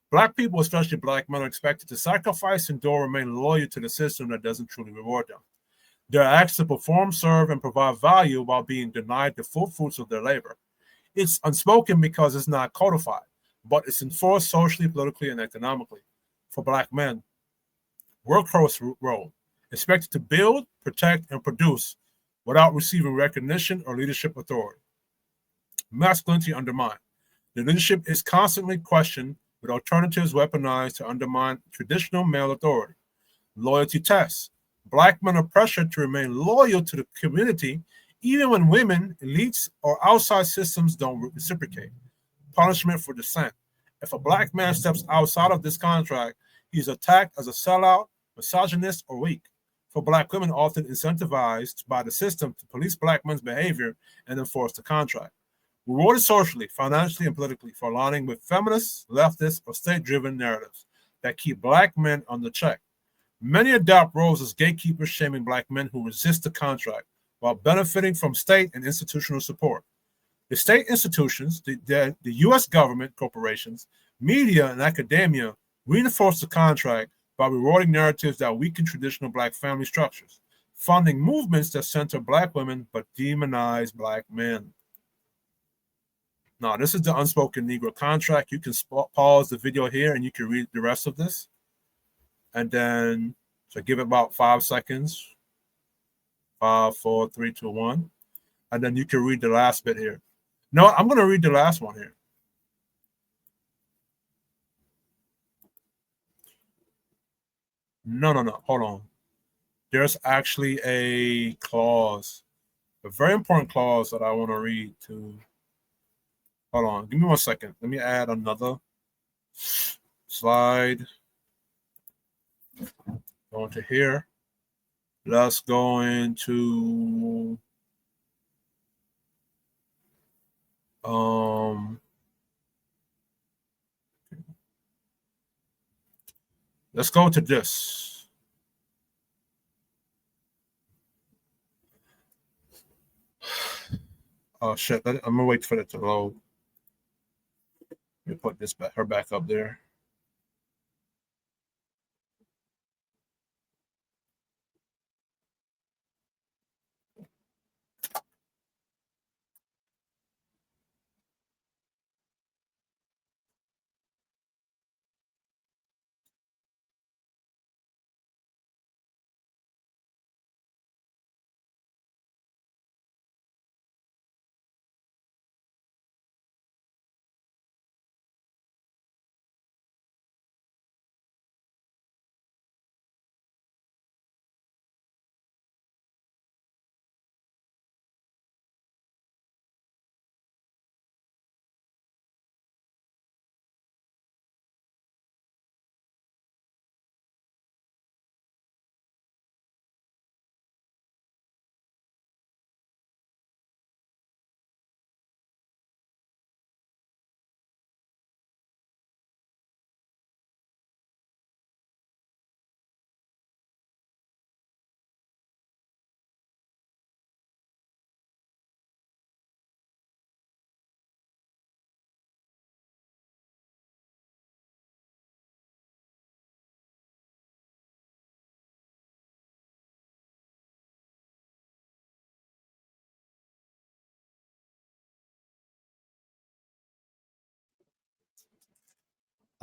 Black people, especially Black men, are expected to sacrifice, endure, remain loyal to the system that doesn't truly reward them. They're asked to perform, serve, and provide value while being denied the full fruits of their labor. It's unspoken because it's not codified, but it's enforced socially, politically, and economically. For Black men, workhorse role, expected to build, protect, and produce without receiving recognition or leadership authority. Masculinity undermined. The leadership is constantly questioned, with alternatives weaponized to undermine traditional male authority. Loyalty tests. Black men are pressured to remain loyal to the community even when women, elites, or outside systems don't reciprocate. Punishment for dissent. If a Black man steps outside of this contract, he's attacked as a sellout, misogynist, or weak. For Black women, often incentivized by the system to police Black men's behavior and enforce the contract. Rewarded socially, financially, and politically for aligning with feminist, leftist, or state-driven narratives that keep Black men under check. Many adopt roles as gatekeepers, shaming Black men who resist the contract while benefiting from state and institutional support. The state institutions, the U.S. government, corporations, media, and academia reinforce the contract by rewarding narratives that weaken traditional Black family structures, funding movements that center Black women but demonize Black men. Now, this is the unspoken Negro contract. You can pause the video here and you can read the rest of this. And then, so give it about 5 seconds. 5, 4, 3, 2, 1. And then you can read the last bit here. No, I'm going to read the last one here. No. Hold on. There's actually a clause, a very important clause that I want to read to. Hold on. Give me 1 second. Let me add another slide. Go into here. Let's go into let's go to this. Oh shit! I'm gonna wait for it to load. Let me put this her back up there.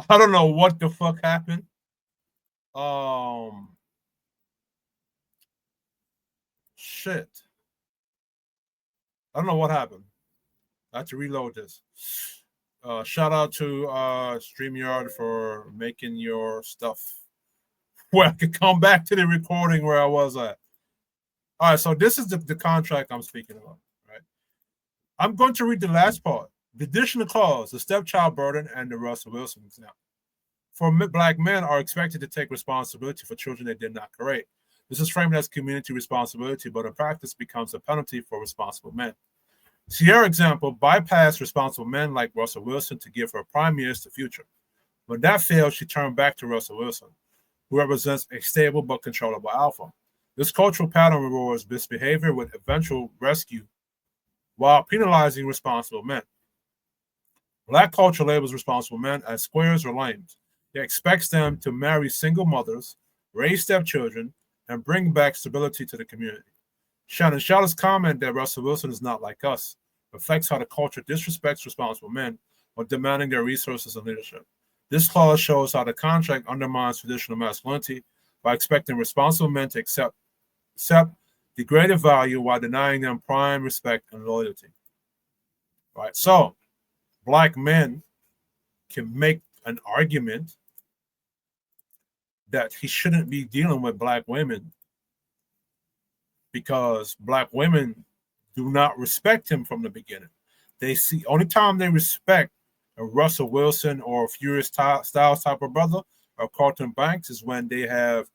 I don't know what the fuck happened. Shit. I don't know what happened. I have to reload this. Shout out to StreamYard for making your stuff where I could come back to the recording where I was at. All right, so this is the contract I'm speaking about, right? I'm going to read the last part. The additional clause, the stepchild burden, and the Russell Wilson example. For Black men are expected to take responsibility for children they did not create. This is framed as community responsibility, but in practice becomes a penalty for responsible men. Sierra example bypassed responsible men like Russell Wilson to give her prime minister future. When that failed, she turned back to Russell Wilson, who represents a stable but controllable alpha. This cultural pattern rewards misbehavior with eventual rescue while penalizing responsible men. Black culture labels responsible men as squares or lames. It expects them to marry single mothers, raise stepchildren, and bring back stability to the community. Shannon Shallow's comment that Russell Wilson is not like us reflects how the culture disrespects responsible men while demanding their resources and leadership. This clause shows how the contract undermines traditional masculinity by expecting responsible men to accept degraded value while denying them prime respect and loyalty. Right. So Black men can make an argument that he shouldn't be dealing with Black women because Black women do not respect him from the beginning. They see only time they respect a Russell Wilson or a Furious Styles type of brother or Carlton Banks is when they have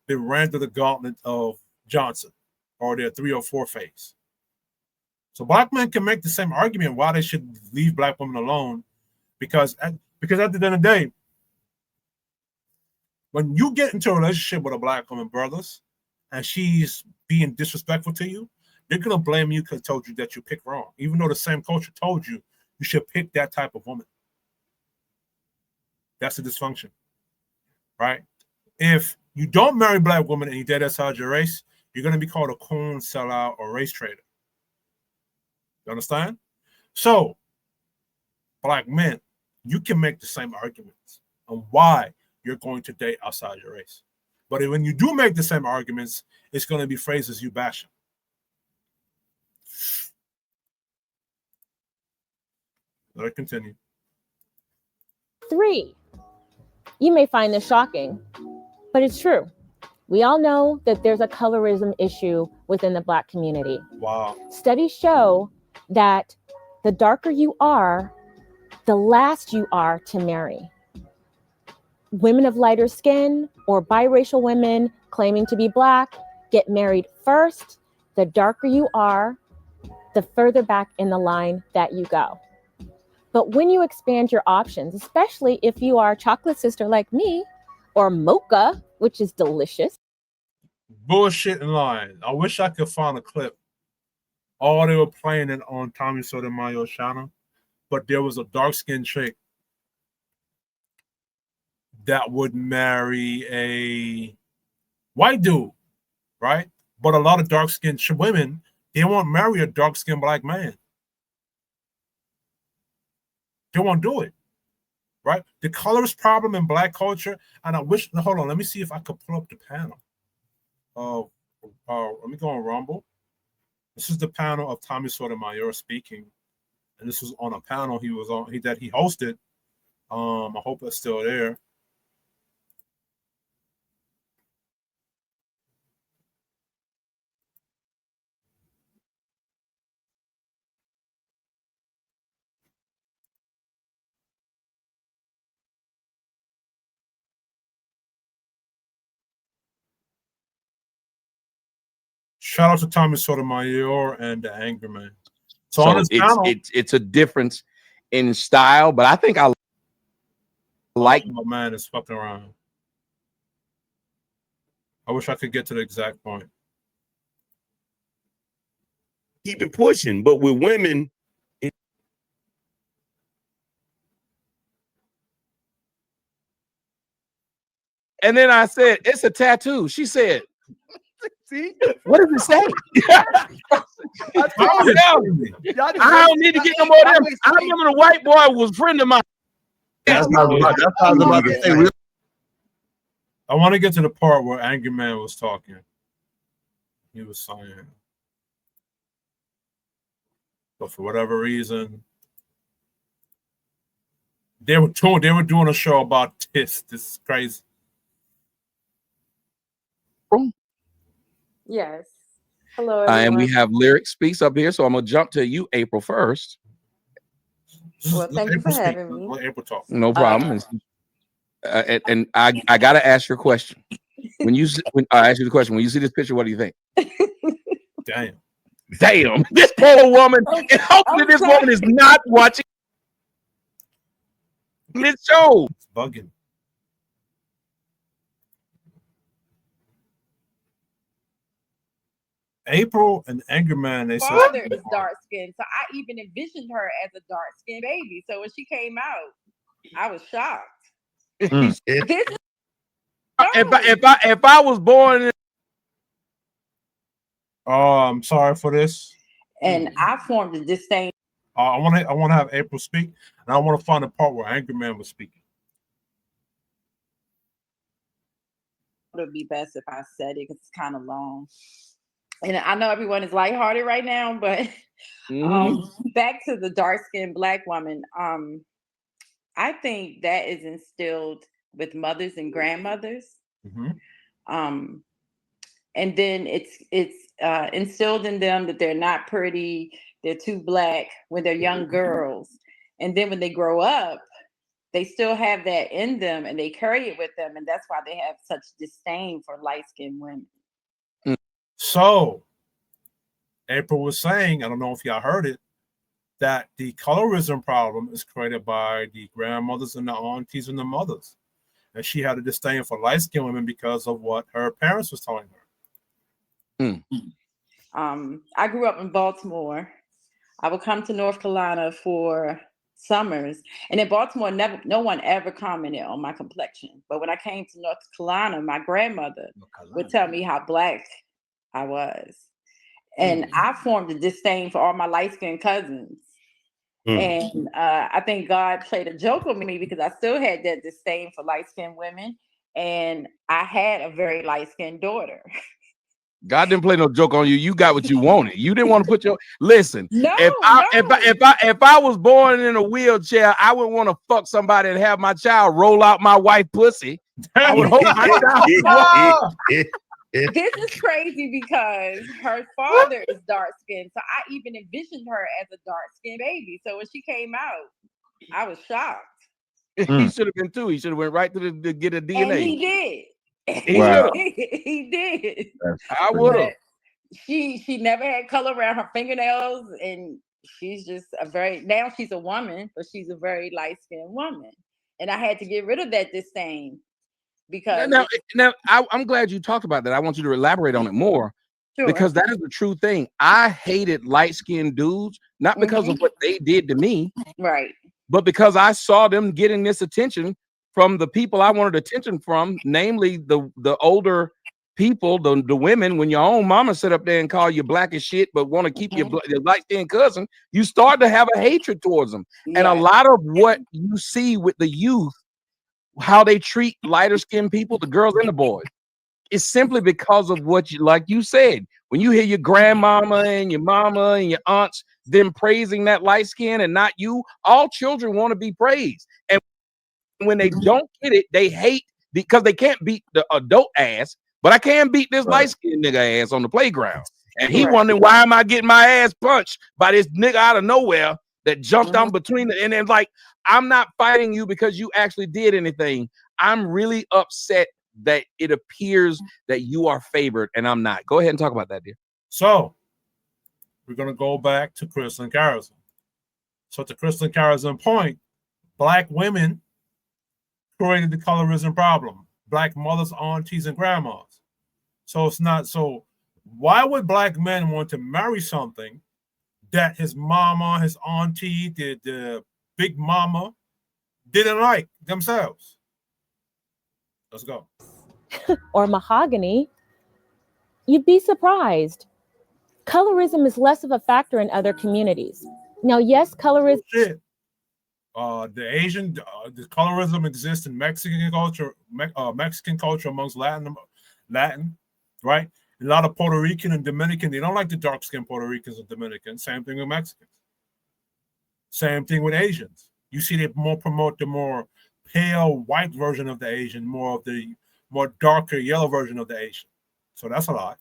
been ran through the gauntlet of Johnson or their 304 phase. So Black men can make the same argument why they should leave Black women alone because at the end of the day, when you get into a relationship with a Black woman, brothers, and she's being disrespectful to you, they're gonna blame you because told you that you picked wrong, even though the same culture told you you should pick that type of woman. That's a dysfunction, right? If you don't marry black women and you date outside your race, you're going to be called a coon, sellout, or race trader. You understand? So, black men, you can make the same arguments on why you're going to date outside your race. But when you do make the same arguments, it's going to be phrases you bashing. Let it continue. 3. You may find this shocking, but it's true. We all know that there's a colorism issue within the Black community. Wow. Studies show that the darker you are, the last you are to marry. Women of lighter skin or biracial women claiming to be Black get married first. The darker you are, the further back in the line that you go. But when you expand your options, especially if you are a chocolate sister like me, or mocha, which is delicious. Bullshit and lying. I wish I could find a clip. Oh, they were playing it on Tommy Sotomayor's channel, but there was a dark-skinned chick that would marry a white dude, right? But a lot of dark-skinned women, they won't marry a dark-skinned black man. They won't do it, right? The colorist problem in Black culture, and I wish, hold on, let me see if I could pull up the panel. Let me go on Rumble. This is the panel of Tommy Sotomayor speaking, and this was on a panel he was on that he hosted. I hope it's still there. Shout out to Tommy Sotomayor and the Angry Man. So on this panel, it's a difference in style, but I think I like. Oh man, it's fucking around. I wish I could get to the exact point. Keep it pushing, but with women, and then I said, it's a tattoo. She said, see, what does it say? I don't need to get no more of them. I remember the white boy was a friend of mine. I want to get to the part where Angry Man was talking. He was saying, but for whatever reason, they were doing a show about this. This is crazy. Yes. Hello, everyone. And we have Lyric Speaks up here, so I'm gonna jump to you, April 1st. Well, thank you for having me. April talk. No problem. And I gotta ask your question. When I ask you the question, when you see this picture, what do you think? Damn, this poor woman. And hopefully this woman is not watching this show. It's bugging. April and Angry Man, they said father is dark skinned, so I even envisioned her as a dark skinned baby. So when she came out, I was shocked. If I was born, I'm sorry for this. And I formed a disdain. I want to have April speak, and I want to find the part where Angry Man was speaking. It would be best if I said it because it's kind of long. And I know everyone is lighthearted right now, but back to the dark-skinned Black woman. I think that is instilled with mothers and grandmothers. And then it's instilled in them that they're not pretty, they're too Black when they're young girls. And then when they grow up, they still have that in them and they carry it with them. And that's why they have such disdain for light-skinned women. So, April was saying, I don't know if y'all heard it, that the colorism problem is created by the grandmothers and the aunties and the mothers. And she had a disdain for light-skinned women because of what her parents was telling her. I grew up in Baltimore. I would come to North Carolina for summers. And in Baltimore, no one ever commented on my complexion. But when I came to North Carolina, my grandmother would tell me how black I was. And I formed a disdain for all my light-skinned cousins. And I think God played a joke on me because I still had that disdain for light-skinned women. And I had a very light-skinned daughter. God didn't play no joke on you. You got what you wanted. You didn't want to put your listen. No, If I was born in a wheelchair, I would want to fuck somebody and have my child roll out my wife pussy. I would hope my child. This is crazy because her father is dark skinned. So I even envisioned her as a dark skinned baby. So when she came out, I was shocked. He should have been too. He should have went right to get a DNA. And he did. He did. I would have. She never had color around her fingernails, and she's just now she's a woman, but she's a very light-skinned woman. And I had to get rid of that disdain. Because now I'm glad you talked about that. I want you to elaborate on it more. Sure. Because that is the true thing. I hated light-skinned dudes, not because of what they did to me, right? But because I saw them getting this attention from the people I wanted attention from, namely the older people, the women. When your own mama sit up there and call you black as shit, but want to keep your light-skinned cousin, you start to have a hatred towards them. Yeah. And a lot of what you see with the youth, how they treat lighter skinned people, the girls and the boys, is simply because of what you, like you said, when you hear your grandmama and your mama and your aunts, them praising that light skin and not you, all children want to be praised. And when they don't get it, they hate because they can't beat the adult ass, but I can beat this light skinned nigga ass on the playground. And he wondering, why am I getting my ass punched by this nigga out of nowhere that jumped on between and then like, I'm not fighting you because you actually did anything. I'm really upset that it appears that you are favored and I'm not. Go ahead and talk about that, dear. So we're going to go back to Kristen Carrison. So to Kristen Carrison point, black women created the colorism problem. Black mothers, aunties, and grandmas. So it's not so. Why would black men want to marry something that his mama, his auntie, the big mama didn't like themselves? Let's go. Or mahogany, you'd be surprised. Colorism is less of a factor in other communities. Now, yes, colorism. The Asian, the colorism exists in Mexican culture amongst Latin, right? A lot of Puerto Rican and Dominican, they don't like the dark-skinned Puerto Ricans and Dominicans. Same thing with Mexicans. Same thing with Asians. You see they more promote the more pale white version of the Asian, more of the more darker yellow version of the Asian. So that's a lot.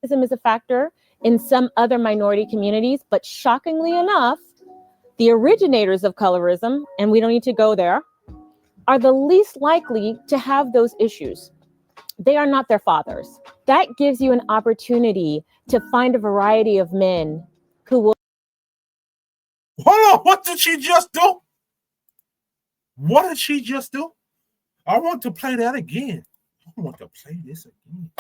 Is a factor in some other minority communities, but shockingly enough, the originators of colorism, and we don't need to go there, are the least likely to have those issues. They are not their fathers. That gives you an opportunity to find a variety of men who will. Hold on, what did she just do? What did she just do? I want to play that again. I want to play this again.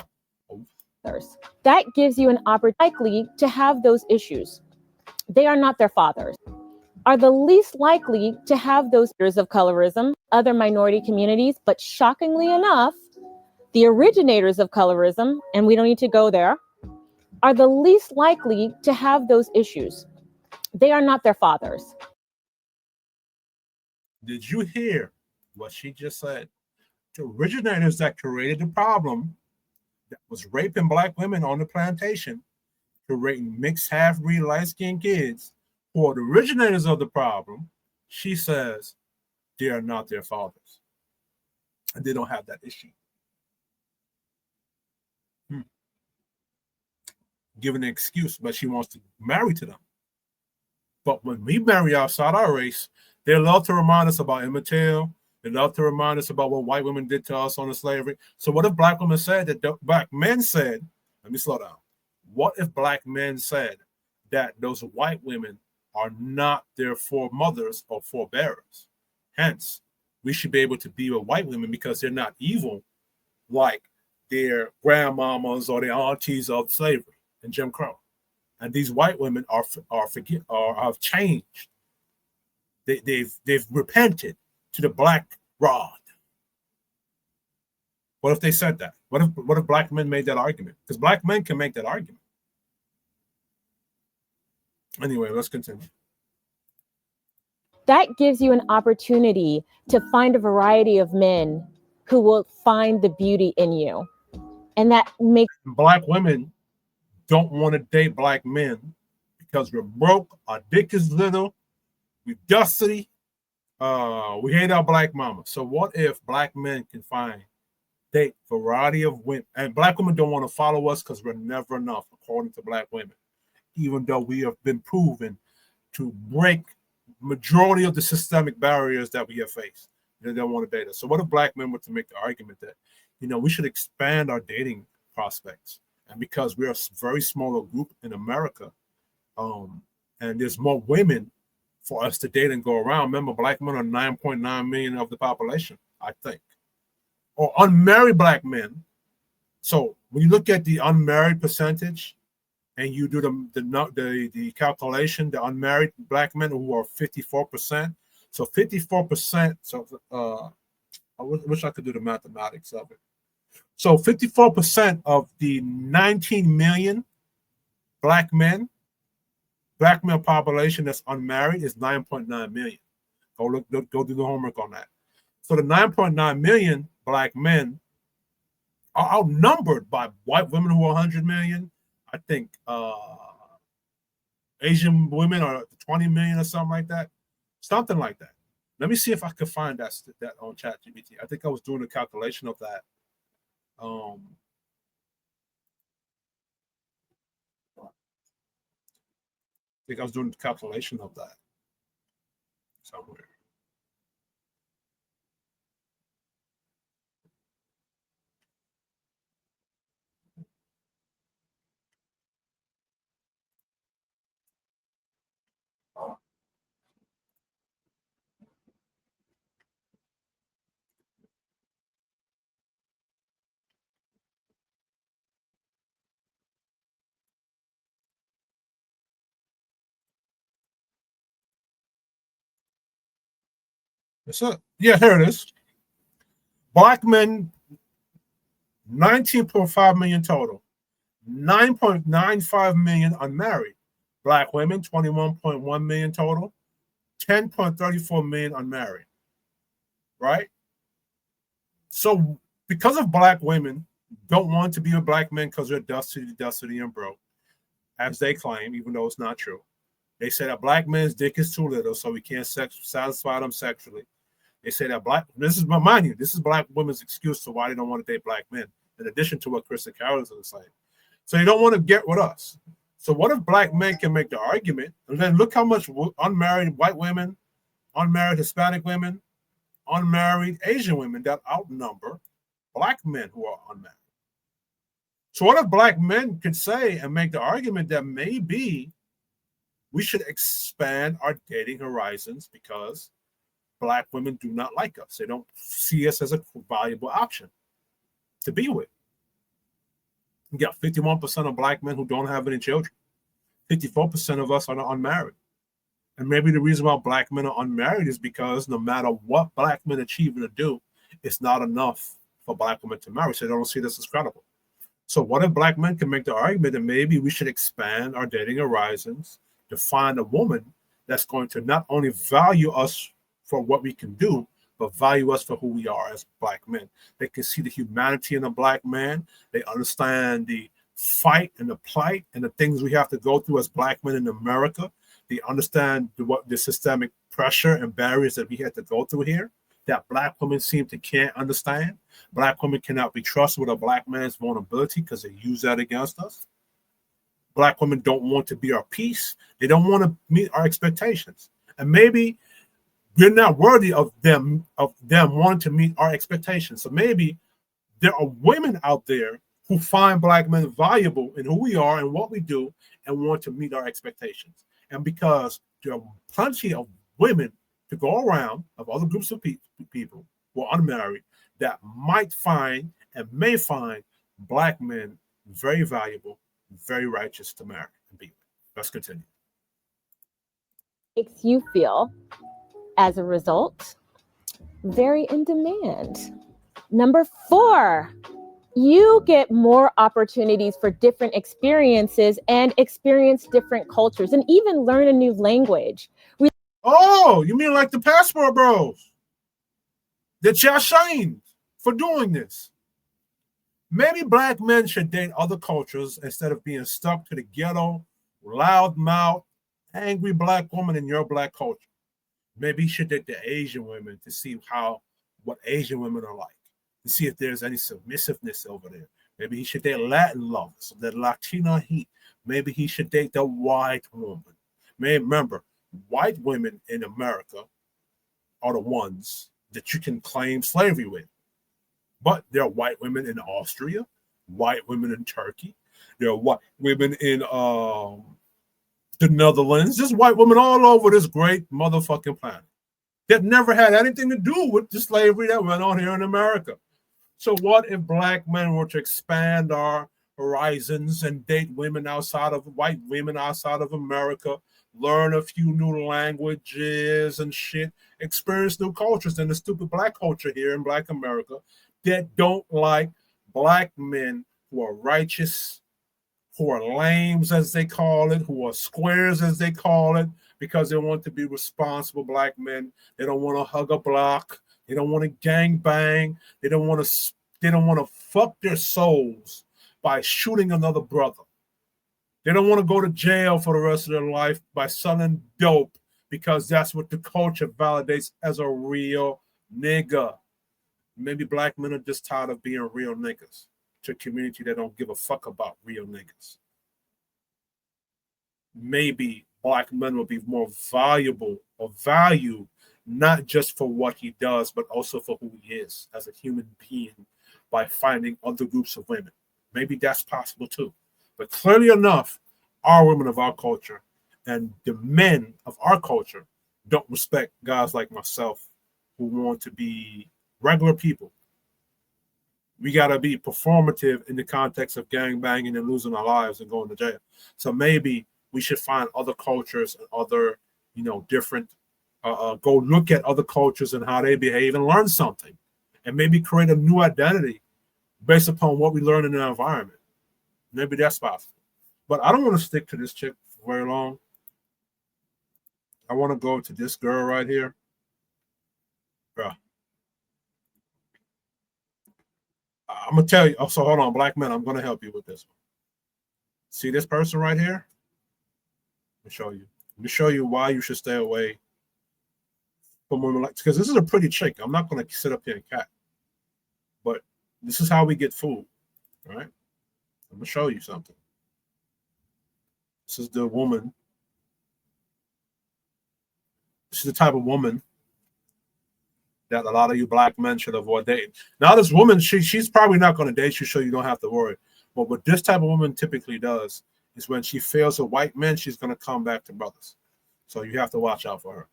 That gives you an opportunity to have those issues. They are not their fathers. Are the least likely to have those fears of colorism, other minority communities, but shockingly enough, the originators of colorism, and we don't need to go there, are the least likely to have those issues. They are not their fathers. Did you hear what she just said? The originators that created the problem that was raping black women on the plantation, creating mixed half-breed light-skinned kids, who are the originators of the problem, she says they are not their fathers. And they don't have that issue. Given an excuse, but she wants to marry to them. But when we marry outside our race, they love to remind us about Emmett Till. They love to remind us about what white women did to us on the slavery. So what if black women said that black men said, let me slow down. What if black men said that those white women are not their foremothers or forebearers? Hence, we should be able to be with white women because they're not evil like their grandmamas or their aunties of slavery and Jim Crow. And these white women have changed. they've repented to the black rod. What if they said that? What if black men made that argument? Because black men can make that argument. Anyway, let's continue. That gives you an opportunity to find a variety of men who will find the beauty in you. And that makes black women don't want to date black men because we're broke, our dick is little, we're dusty, we hate our black mama. So what if black men can date variety of women, and black women don't want to follow us because we're never enough, according to black women, even though we have been proven to break majority of the systemic barriers that we have faced. They don't want to date us. So what if black men were to make the argument that, we should expand our dating prospects, and because we're a very smaller group in America, and there's more women for us to date and go around. Remember, black men are 9.9 million of the population, I think, or unmarried black men. So when you look at the unmarried percentage, and you do the calculation, the unmarried black men who are 54%. So 54%. So I wish I could do the mathematics of it. So 54% of the 19 million black male population that's unmarried is 9.9 million. Go do the homework on that. So the 9.9 million black men are outnumbered by white women who are 100 million. I think Asian women are 20 million or something like that. Something like that. Let me see if I can find that on ChatGPT. I think I was doing a calculation of that. I think I was doing the calculation of that somewhere. So, yeah, here it is. Black men, 19.5 million total. 9.95 million unmarried. Black women, 21.1 million total. 10.34 million unmarried. Right? So because of black women don't want to be with black men because they're dusty and broke, as they claim, even though it's not true. They say that black men's dick is too little, so we can't satisfy them sexually. They say that this is black women's excuse to why they don't want to date black men, in addition to what Chris and Carol is saying. So they don't want to get with us. So what if black men can make the argument, and then look how much unmarried white women, unmarried Hispanic women, unmarried Asian women that outnumber black men who are unmarried. So what if black men could say and make the argument that maybe we should expand our dating horizons because black women do not like us. They don't see us as a valuable option to be with. You got 51% of black men who don't have any children. 54% of us are unmarried. And maybe the reason why black men are unmarried is because no matter what black men achieve and do, it's not enough for black women to marry. So they don't see this as credible. So what if black men can make the argument that maybe we should expand our dating horizons to find a woman that's going to not only value us for what we can do, but value us for who we are as black men. They can see the humanity in a black man. They understand the fight and the plight and the things we have to go through as black men in America. They understand the systemic pressure and barriers that we had to go through here that black women seem to can't understand. Black women cannot be trusted with a black man's vulnerability because they use that against us. Black women don't want to be our peace. They don't want to meet our expectations. And maybe we're not worthy of them wanting to meet our expectations. So maybe there are women out there who find black men valuable in who we are and what we do and want to meet our expectations. And because there are plenty of women to go around of other groups of people who are unmarried that might find and may find black men very valuable, very righteous to marry and be with. Let's continue. Makes you feel As a result, very in demand. Number 4, you get more opportunities for different experiences and experience different cultures and even learn a new language. Oh, you mean like the passport bros? That y'all shamed for doing this. Maybe black men should date other cultures instead of being stuck to the ghetto, loudmouth, angry black woman in your black culture. Maybe you should date the Asian women to see what Asian women are like, to see if there's any submissiveness over there. Maybe he should date Latin lovers, that Latina heat. Maybe he should date the white woman. Remember, white women in America are the ones that you can claim slavery with. But there are white women in Austria, white women in Turkey, there are white women in the Netherlands. There's white women all over this great motherfucking planet that never had anything to do with the slavery that went on here in America. So what if black men were to expand our horizons and date white women outside of America, learn a few new languages and shit, experience new cultures than the stupid black culture here in black America that don't like black men who are righteous, who are lames, as they call it, who are squares, as they call it, because they want to be responsible black men. They don't want to hug a block. They don't want to gang bang. They don't want to fuck their souls by shooting another brother. They don't want to go to jail for the rest of their life by selling dope because that's what the culture validates as a real nigga. Maybe black men are just tired of being real niggas to a community that don't give a fuck about real niggas. Maybe black men will be more valuable or valued not just for what he does, but also for who he is as a human being by finding other groups of women. Maybe that's possible too. But clearly enough, our women of our culture and the men of our culture don't respect guys like myself who want to be regular people. We got to be performative in the context of gang banging and losing our lives and going to jail. So maybe we should find other cultures and other, different, go look at other cultures and how they behave and learn something and maybe create a new identity based upon what we learn in the environment. Maybe that's possible. But I don't want to stick to this chick for very long. I want to go to this girl right here. Bro. I'm going to tell you. Oh, so hold on, black men. I'm going to help you with this one. See this person right here? Let me show you. Let me show you why you should stay away from women like, because this is a pretty chick. I'm not going to sit up here and cat. But this is how we get food. All right? I'm going to show you something. This is the woman. This is the type of woman that a lot of you black men should avoid dating. Now, this woman, she's probably not going to date you, so you don't have to worry. But what this type of woman typically does is when she fails with white men, she's going to come back to brothers. So you have to watch out for her.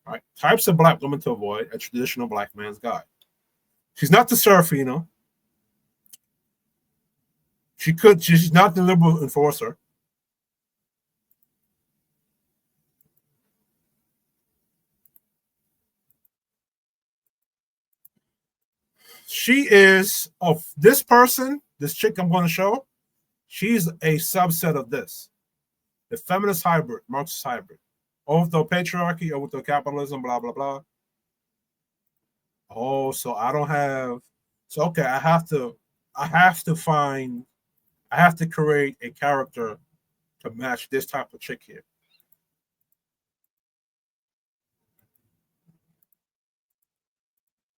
All right. Types of black women to avoid: a traditional black man's guide. She's not the Serafina. She's not the liberal enforcer. She is of this person, this chick I'm going to show. She's a subset of this, the feminist hybrid, Marxist hybrid, over the patriarchy, over the capitalism, blah blah blah. Oh, so I don't have. So okay, I have to create a character to match this type of chick here.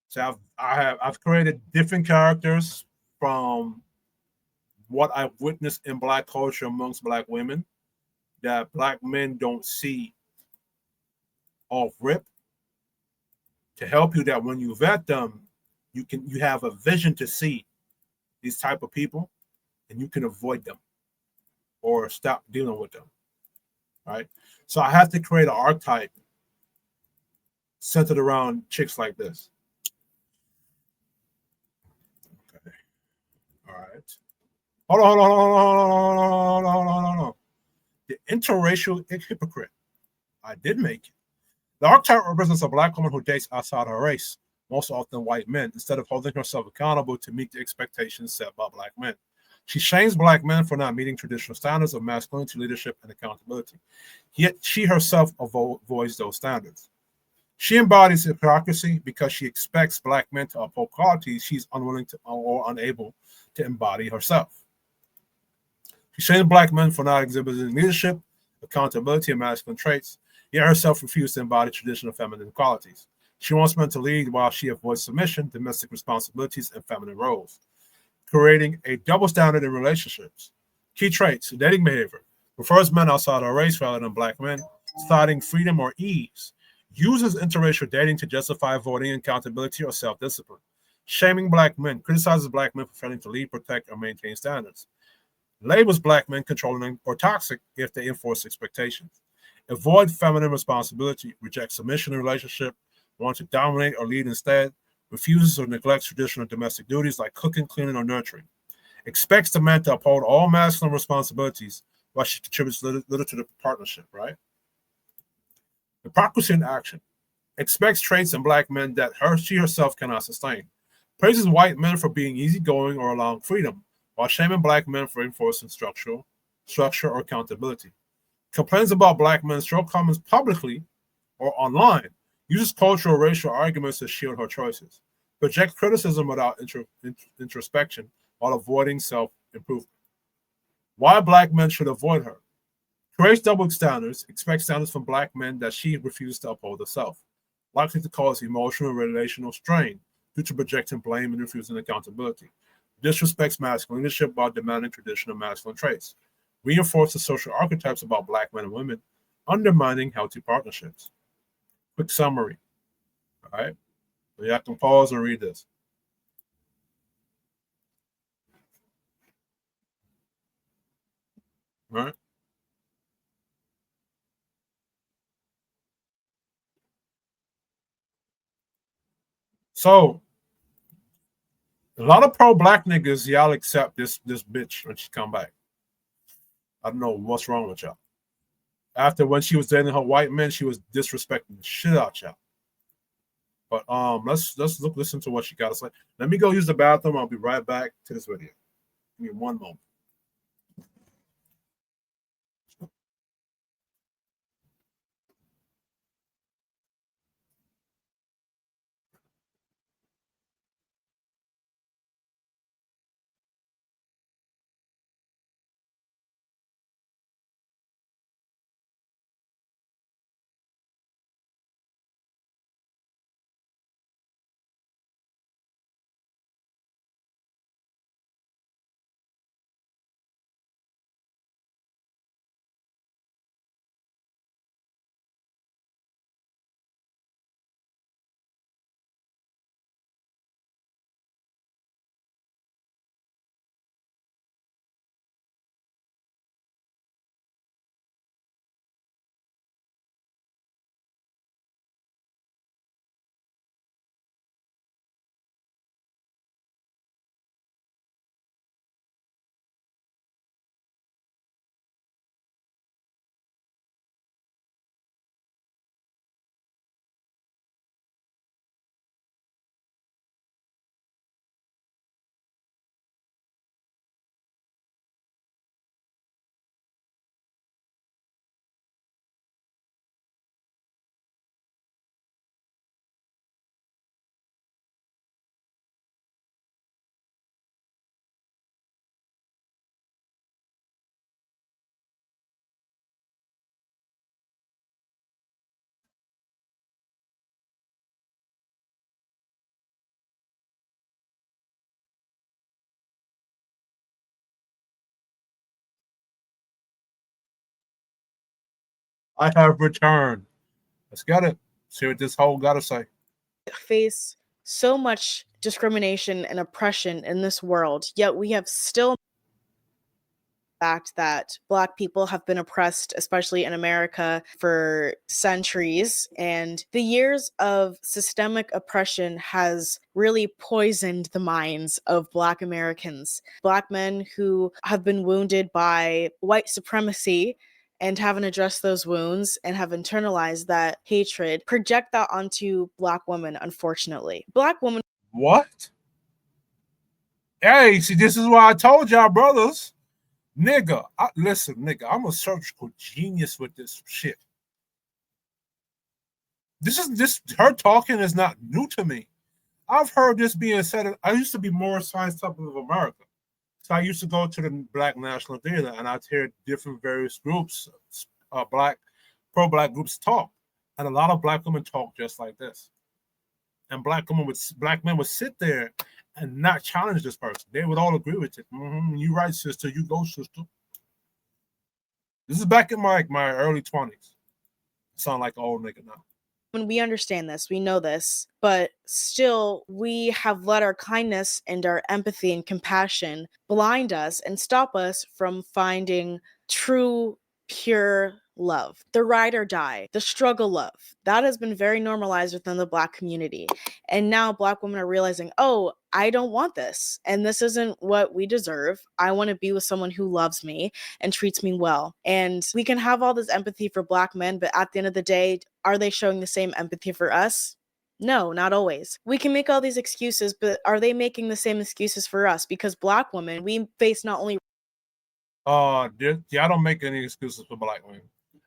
So I've created different characters from what I've witnessed in black culture amongst black women that black men don't see off rip, to help you that when you vet them, you have a vision to see these type of people and you can avoid them or stop dealing with them. Right? So I have to create an archetype centered around chicks like this. Okay. All right. Hold on. The interracial hypocrite. I did make it. The archetype represents a Black woman who dates outside her race, most often white men, instead of holding herself accountable to meet the expectations set by Black men. She shames Black men for not meeting traditional standards of masculinity, leadership, and accountability. Yet she herself avoids those standards. She embodies hypocrisy because she expects Black men to uphold qualities she's unwilling to or unable to embody herself. She shames Black men for not exhibiting leadership, accountability, and masculine traits, yet herself refuses to embody traditional feminine qualities. She wants men to lead while she avoids submission, domestic responsibilities, and feminine roles, creating a double standard in relationships. Key traits: dating behavior. Prefers men outside her race rather than Black men, citing freedom or ease. Uses interracial dating to justify avoiding accountability or self-discipline. Shaming Black men. Criticizes Black men for failing to lead, protect, or maintain standards. Labels Black men controlling or toxic if they enforce expectations. Avoid feminine responsibility. Rejects submission in relationship. Wants to dominate or lead instead. Refuses or neglects traditional domestic duties like cooking, cleaning, or nurturing. Expects the man to uphold all masculine responsibilities while she contributes little to the partnership, right? Hypocrisy in action. Expects traits in Black men that she herself cannot sustain. Praises white men for being easygoing or allowing freedom, while shaming Black men for enforcing structure or accountability. Complains about Black men's shortcomings publicly or online. Uses cultural or racial arguments to shield her choices. Projects criticism without introspection while avoiding self-improvement. Why Black men should avoid her. Creates double standards, expects standards from Black men that she refuses to uphold herself. Likely to cause emotional and relational strain due to projecting blame and refusing accountability. Disrespects masculine leadership while demanding traditional masculine traits. Reinforces social archetypes about Black men and women, undermining healthy partnerships. Quick summary. All right. So you have to pause and read this. All right. So a lot of pro-Black niggas, y'all accept this bitch when she come back. I don't know what's wrong with y'all. After when she was dating her white men, she was disrespecting the shit out y'all. But let's listen to what she got to say. Let me go use the bathroom. I'll be right back to this video. Give me one moment. I have returned. Let's get it. See what this whole got to say. Face so much discrimination and oppression in this world, yet we have still fact that Black people have been oppressed, especially in America, for centuries. And the years of systemic oppression has really poisoned the minds of Black Americans. Black men who have been wounded by white supremacy and haven't addressed those wounds and have internalized that hatred, project that onto Black women, unfortunately. Black women. What? Hey, see, this is why I told y'all, brothers. Nigga, listen, nigga, I'm a surgical genius with this shit. This her talking is not new to me. I've heard this being said. I used to be more Science Temple of America. So I used to go to the Black National Theater and I'd hear different various groups, pro-Black groups talk. And a lot of Black women talk just like this. And Black men would sit there and not challenge this person. They would all agree with it. Mm-hmm, you right, sister. You go, sister. This is back in my early 20s. I sound like an old nigga now. When we understand this, we know this, but still we have let our kindness and our empathy and compassion blind us and stop us from finding true, pure love, the ride or die, the struggle love. That has been very normalized within the Black community. And now Black women are realizing, oh, I don't want this. And this isn't what we deserve. I want to be with someone who loves me and treats me well. And we can have all this empathy for Black men, but at the end of the day, are they showing the same empathy for us? No, not always. We can make all these excuses, but are they making the same excuses for us? Because Black women, we face not only I don't make any excuses for Black women.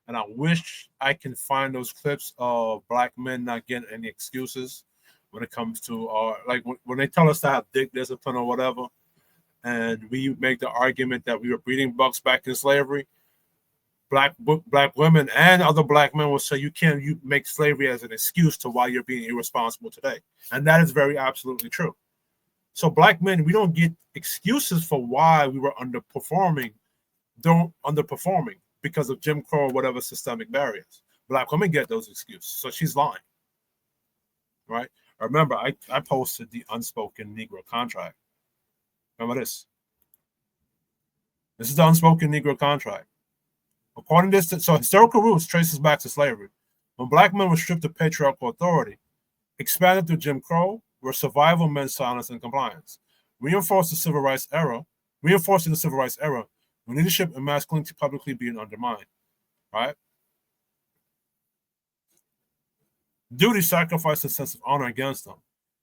And I wish I can find those clips of Black men not getting any excuses when it comes to like when they tell us to have dick discipline or whatever, and we make the argument that we were breeding bucks back in slavery. Black women and other Black men will say you make slavery as an excuse to why you're being irresponsible today, and that is very absolutely true. So Black men, we don't get excuses for why we were underperforming because of Jim Crow or whatever systemic barriers. Black women get those excuses, so she's lying, right? Remember, I posted the unspoken Negro contract. Remember this. This is the unspoken Negro contract. According to this, so historical roots traces back to slavery. When Black men were stripped of patriarchal authority, expanded through Jim Crow, where survival meant silence and compliance. Reinforcing the civil rights era, when leadership and masculinity publicly being undermined, right? Duty sacrifices a sense of honor against them.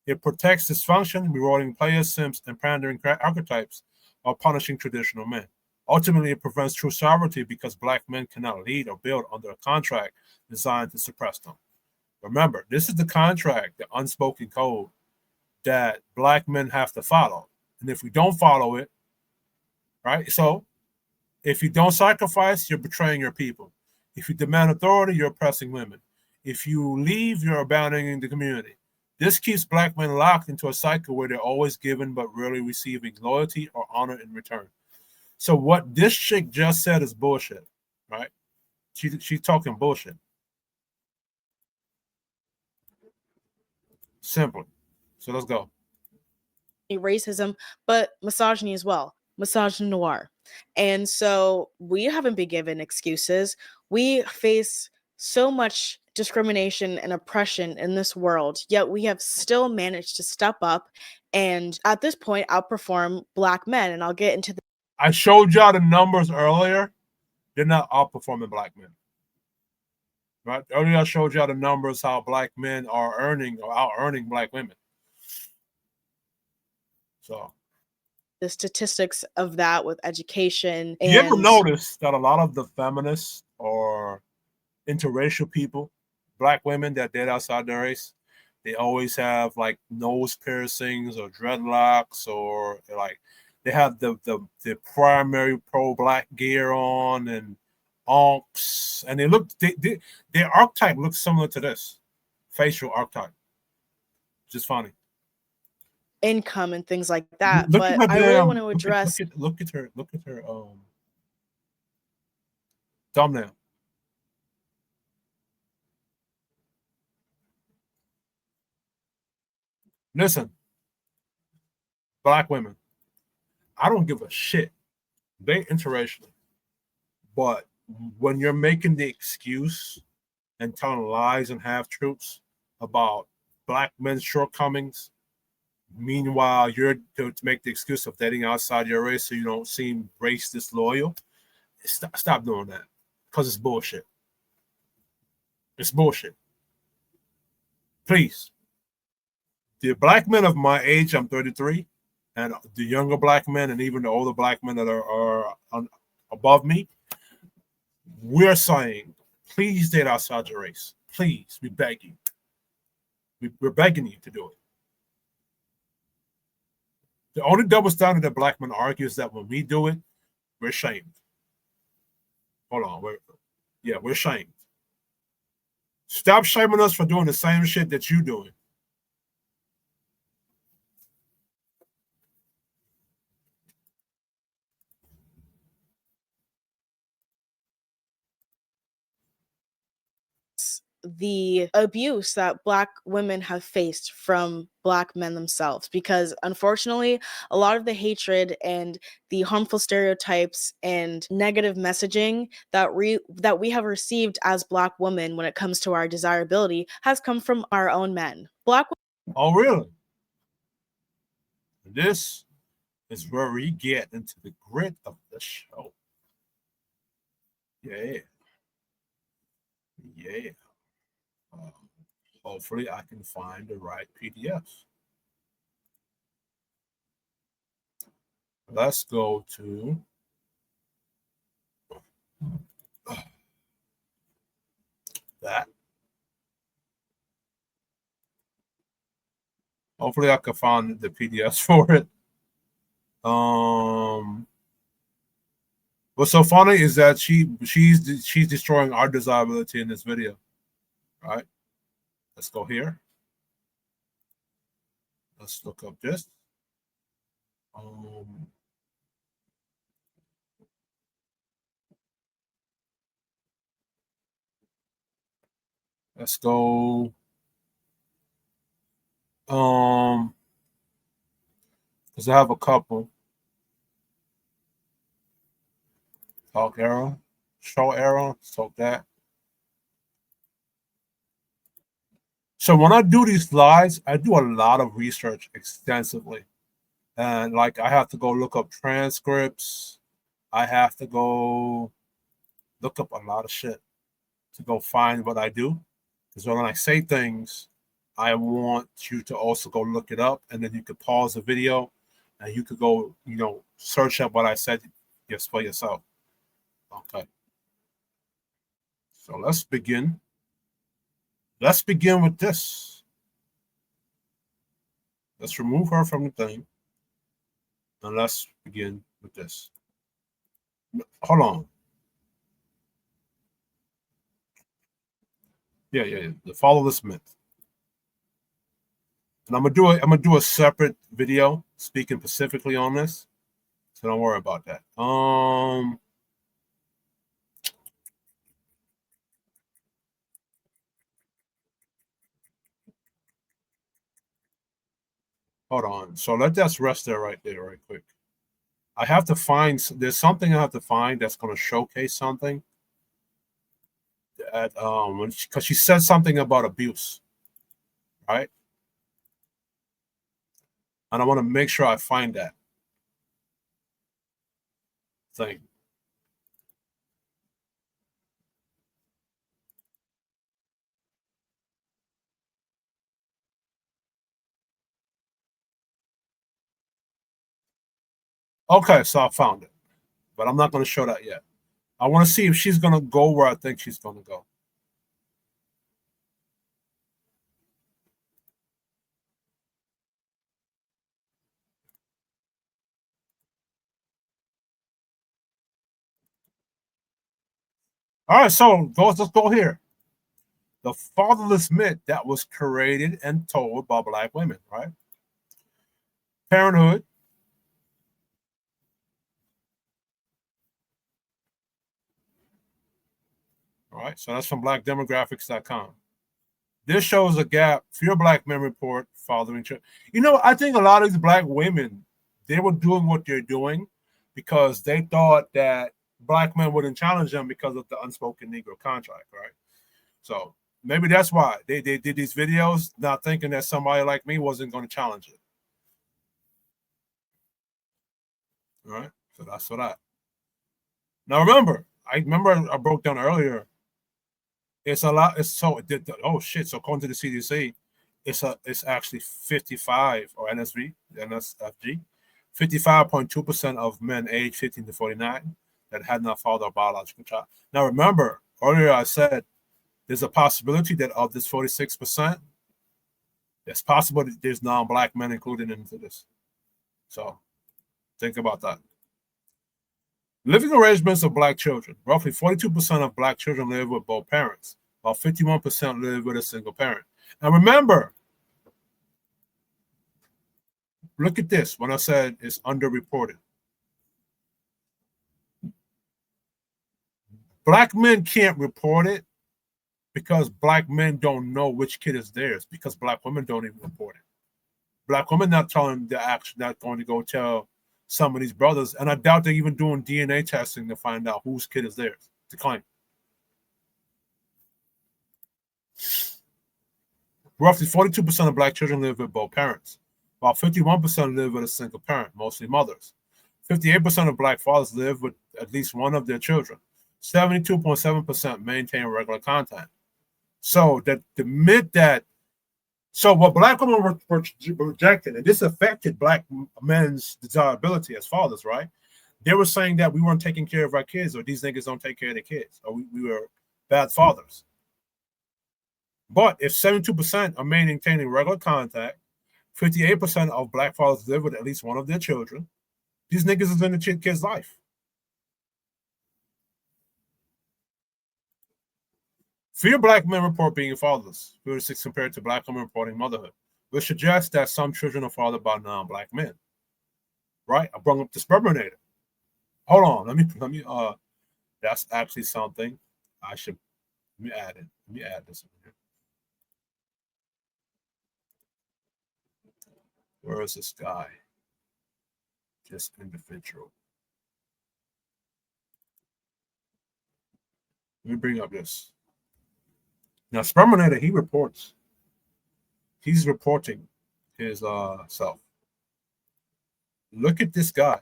It protects dysfunction, rewarding players, simps, and pandering archetypes while punishing traditional men. Ultimately, it prevents true sovereignty because Black men cannot lead or build under a contract designed to suppress them. Remember, this is the contract, the unspoken code that Black men have to follow. And if we don't follow it, right? So if you don't sacrifice, you're betraying your people. If you demand authority, you're oppressing women. If you leave, you're abandoning the community. This keeps Black men locked into a cycle where they're always given but rarely receiving loyalty or honor in return. So what this chick just said is bullshit, right? She's talking bullshit. Simple. So let's go. Racism, but misogyny as well. Misogyny noir. And so we haven't been given excuses. We face so much discrimination and oppression in this world, yet we have still managed to step up and at this point outperform Black men. And I'll get into the. I showed y'all the numbers earlier. They're not outperforming Black men. Right? Earlier I showed y'all the numbers how Black men are earning or out-earning Black women. So the statistics of that with education. You ever notice that a lot of the feminists or interracial people, Black women that date outside their race, they always have like nose piercings or dreadlocks, or like they have the primary pro-Black gear on and onks, and their archetype looks similar to this facial archetype. Just funny. Income and things like that. But I really want to address. Look at her thumbnail. Listen, Black women, I don't give a shit. They interracial, but when you're making the excuse and telling lies and half truths about Black men's shortcomings, meanwhile you're to make the excuse of dating outside your race so you don't seem race disloyal, stop doing that. because it's bullshit. It's bullshit. Please. The black men of my age, I'm 33, and the younger black men and even the older black men that are above me, we're saying, please date outside your race. Please, we beg you. We're begging you to do it. The only double standard that black men argue is that when we do it, we're shamed. Hold on. We're shamed. Stop shaming us for doing the same shit that you're doing. The abuse that Black women have faced from Black men themselves, because unfortunately a lot of the hatred and the harmful stereotypes and negative messaging that we have received as Black women when it comes to our desirability has come from our own men. Oh, really? This is where we get into the grit of the show. Yeah. Hopefully I can find the right PDFs. Let's go to that. Hopefully I can find the PDFs for it. What's so funny is that she's destroying our desirability in this video. All right. Let's go here. Let's look up this. Let's go. Because I have a couple. Talk arrow, show arrow, so that. So when I do these slides, I do a lot of research extensively. And like I have to go look up transcripts. I have to go look up a lot of shit to go find what I do. Because when I say things, I want you to also go look it up, and then you could pause the video and you could go, search up what I said just for yourself. Okay. So let's begin. Let's begin with this. Let's remove her from the thing. And let's begin with this. Hold on. Yeah. The follow this myth. And I'm gonna do a separate video speaking specifically on this. So don't worry about that. Hold on. So let that rest there right quick. I have to find, there's something I have to find that's going to showcase something that, because she said something about abuse, right? And I want to make sure I find that thing. Okay, so I found it, but I'm not going to show that yet. I want to see if she's going to go where I think she's going to go. All right, so let's go here. The fatherless myth that was created and told by Black women, right? Parenthood. All right, so that's from blackdemographics.com. This shows a gap. Fewer Black men report fathering children. I think a lot of these Black women, they were doing what they're doing because they thought that Black men wouldn't challenge them because of the unspoken Negro contract, right? So maybe that's why they did these videos, not thinking that somebody like me wasn't going to challenge it. All right, so that's for that. Now remember, I remember I broke down earlier. It's a lot. It's so oh shit. So according to the CDC, it's actually 55 or NSFG, 55.2% of men aged 15 to 49 that had not fathered a biological child. Now remember, earlier I said there's a possibility that of this 46%, it's possible that there's non-black men included into this. So think about that. Living arrangements of black children. Roughly 42% of black children live with both parents, while 51% live with a single parent. And remember, look at this when I said it's underreported. Black men can't report it because black men don't know which kid is theirs, because black women don't even report it. Black women not telling the action, not going to go tell some of these brothers, and I doubt they're even doing DNA testing to find out whose kid is theirs to claim. Roughly 42% of black children live with both parents, while 51% live with a single parent, mostly mothers. 58% of black fathers live with at least one of their children. 72.7% maintain regular contact. So that the myth that, so what black women were rejected, and this affected black men's desirability as fathers, right? They were saying that we weren't taking care of our kids, or these niggas don't take care of their kids, or we were bad fathers. But if 72% are maintaining regular contact, 58% of black fathers live with at least one of their children, these niggas is in the kid's life. Fewer black men report being fathers, 36 compared to black women reporting motherhood, which suggests that some children are fathered by non-black men. Right? I brought up the sperminator. Hold on, let me that's actually something I should let me add it. Let me add this in here. Where is this guy? Just individual. Let me bring up this. Now, Sperminator, he reports. He's reporting his self. Look at this guy.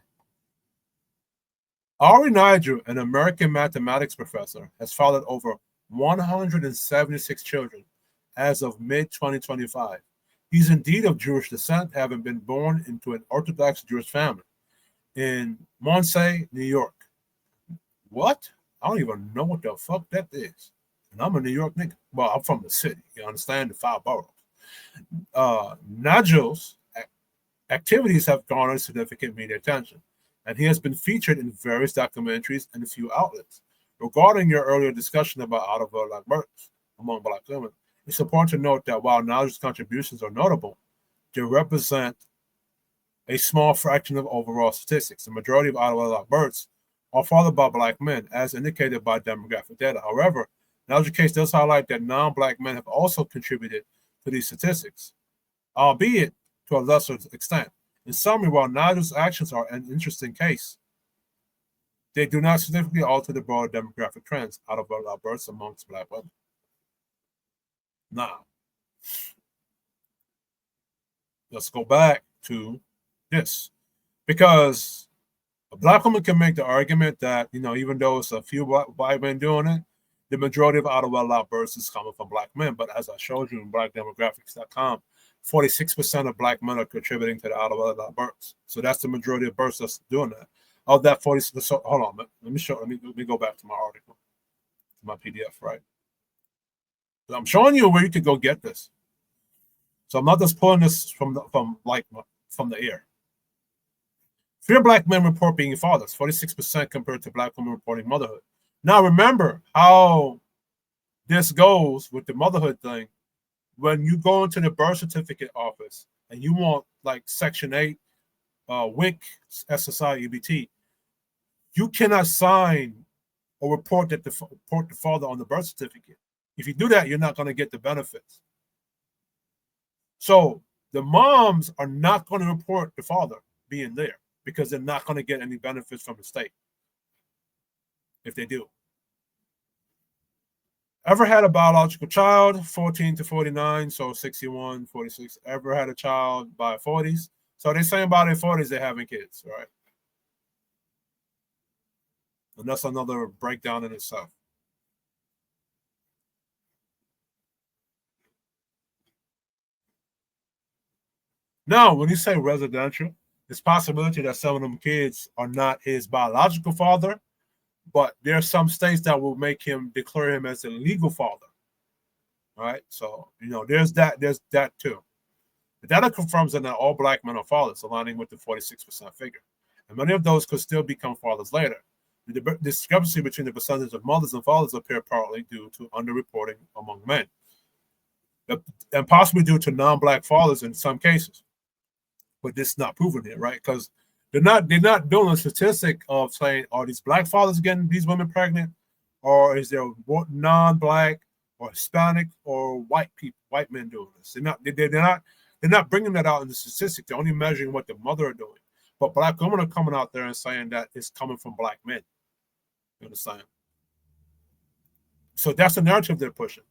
Ari Nigel, an American mathematics professor, has fathered over 176 children as of mid-2025. He's indeed of Jewish descent, having been born into an Orthodox Jewish family in Monse, New York. What? I don't even know what the fuck that is. And I'm a New York nigga. Well, I'm from the city. You understand? The 5 boroughs. Nigel's activities have garnered significant media attention, and he has been featured in various documentaries and a few outlets. Regarding your earlier discussion about out-of-wedlock births among black women, it's important to note that while Nigel's contributions are notable, they represent a small fraction of overall statistics. The majority of out-of-wedlock births are fathered by black men, as indicated by demographic data. However, Nigel's case does highlight that non-black men have also contributed to these statistics, albeit to a lesser extent. In summary, while Nigel's actions are an interesting case, they do not significantly alter the broader demographic trends out of wedlock births amongst black women. Now, let's go back to this, because a black woman can make the argument that, you know, even though it's a few white men doing it, the majority of out-of-wedlock births is coming from black men. But as I showed you in blackdemographics.com, 46% of black men are contributing to the out-of-wedlock births. So that's the majority of births that's doing that. Of that 40, so hold on, let me go back to my article, to my PDF, right? So I'm showing you where you could go get this. So I'm not just pulling this from the air. Fewer black men report being fathers, 46% compared to black women reporting motherhood. Now remember how this goes with the motherhood thing. When you go into the birth certificate office and you want like Section 8, WIC, SSI, EBT, you cannot sign or report the father on the birth certificate. If you do that, you're not going to get the benefits. So the moms are not going to report the father being there because they're not going to get any benefits from the state if they do. Ever had a biological child, 14 to 49, so 61, 46. Ever had a child by 40s? So they're saying by their 40s they're having kids, right? And that's another breakdown in itself. Now, when you say residential, it's possibility that some of them kids are not his biological father, but there are some states that will make him declare him as a legal father. All right. So, there's that too. The data confirms that not all black men are fathers, aligning with the 46% figure. And many of those could still become fathers later. The discrepancy between the percentage of mothers and fathers appear partly due to underreporting among men, and possibly due to non-black fathers in some cases. But this is not proven here, right? Because they're not doing a statistic of saying, are these black fathers getting these women pregnant, or is there non-black or Hispanic or white men doing this? They're not bringing that out in the statistic. They're only measuring what the mother are doing. But black women are coming out there and saying that it's coming from black men. You understand? So that's the narrative they're pushing.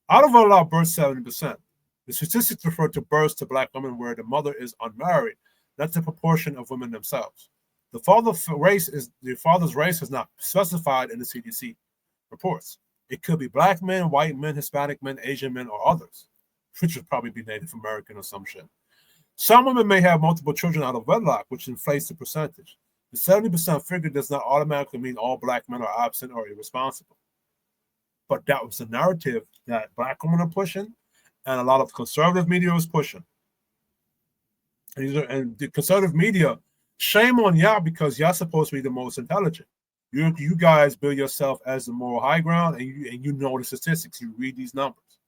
Out of all our births, 70%. The statistics refer to births to black women where the mother is unmarried. That's the proportion of women themselves. The father's race is not specified in the CDC reports. It could be black men, white men, Hispanic men, Asian men, or others, which would probably be Native American or some shit. Some women may have multiple children out of wedlock, which inflates the percentage. The 70% figure does not automatically mean all black men are absent or irresponsible. But that was the narrative that black women are pushing, and a lot of conservative media is pushing. And the conservative media, shame on y'all, because y'all supposed to be the most intelligent. You guys build yourself as the moral high ground, and you know the statistics. You read these numbers.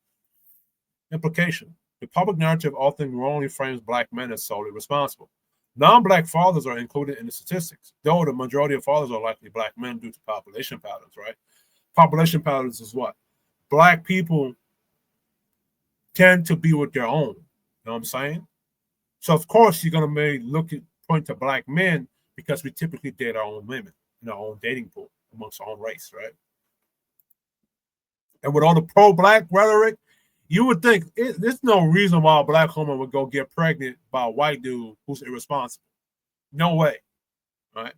Implication: the public narrative often wrongly frames black men as solely responsible. Non-black fathers are included in the statistics, though the majority of fathers are likely black men due to population patterns, right? Population patterns is what? Black people tend to be with their own. You know what I'm saying? So, of course, you're going to point to black men because we typically date our own women in our own dating pool amongst our own race, right? And with all the pro-black rhetoric, you would think there's no reason why a black woman would go get pregnant by a white dude who's irresponsible. No way, right?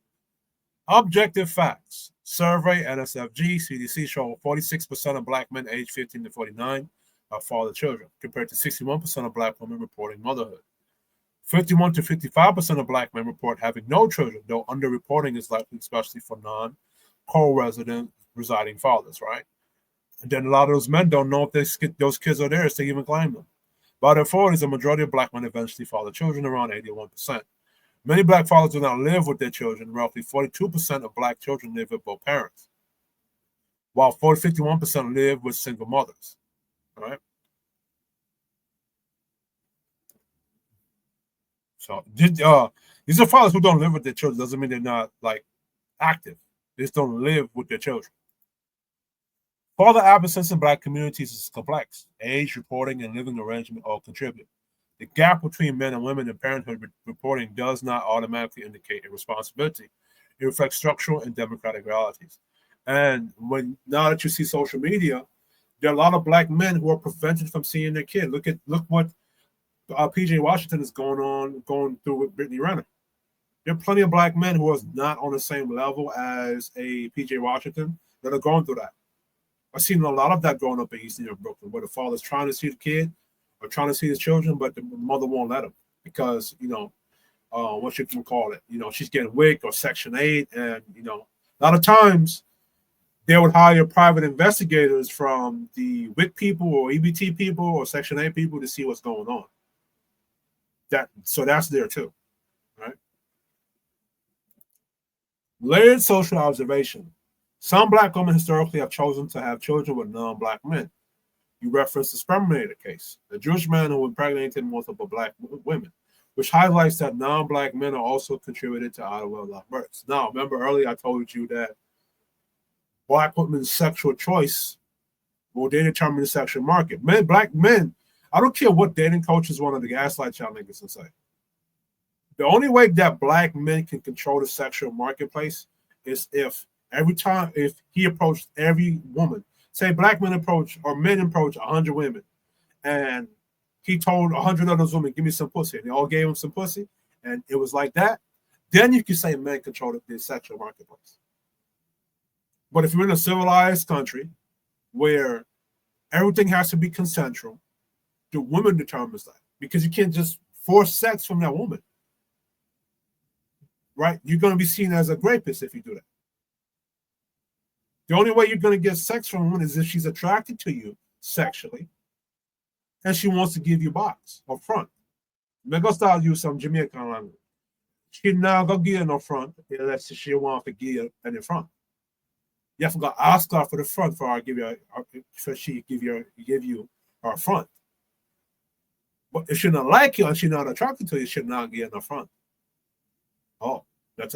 Objective facts. Survey, NSFG, CDC show 46% of black men aged 15 to 49 are father children, compared to 61% of black women reporting motherhood. 51 to 55% of black men report having no children, though underreporting is likely, especially for non-co-resident residing fathers, right? And then a lot of those men don't know if those kids are theirs to even claim them. By their 40s, the majority of black men eventually father children, around 81%. Many black fathers do not live with their children. Roughly 42% of black children live with both parents, while 51% live with single mothers, right? So these are fathers who don't live with their children. Doesn't mean they're not active. They just don't live with their children. Father absence in black communities is complex. Age, reporting, and living arrangement all contribute. The gap between men and women in parenthood reporting does not automatically indicate irresponsibility. It reflects structural and democratic realities. And now that you see social media, there are a lot of black men who are prevented from seeing their kid. Look what PJ Washington is going through with Brittany Renner. There are plenty of black men who are not on the same level as a PJ Washington that are going through that. I've seen a lot of that growing up in East New York, Brooklyn, where the father's trying to see the kid or trying to see his children, but the mother won't let him because, what you can call it, she's getting WIC or Section 8. And, a lot of times they would hire private investigators from the WIC people or EBT people or Section 8 people to see what's going on. So that's there too, right? Layered social observation. Some black women historically have chosen to have children with non-black men. You referenced the sperminator case, a Jewish man who impregnated multiple black women, which highlights that non-black men are also contributed to out-of-wedlock births. Now, remember earlier I told you that black women's sexual choice will determine the sexual market. Black men, I don't care what dating coaches want to gaslight y'all niggas and say. The only way that black men can control the sexual marketplace is if he approached every woman, say black men approach 100 women, and he told 100 of those women, give me some pussy, and they all gave him some pussy, and it was like that, then you can say men control the sexual marketplace. But if you're in a civilized country where everything has to be consensual, the woman determines that, because you can't just force sex from that woman, right? You're going to be seen as a rapist if you do that. The only way you're going to get sex from a woman is if she's attracted to you sexually and she wants to give you box up front. I'm going to start use some Jamaican language. She not going to give you no front unless she wants to give you in the front. You have to go ask her for the front for her give you for she give you her front. But if she not like you and she not attracted to you, she not give you no front. Oh, that's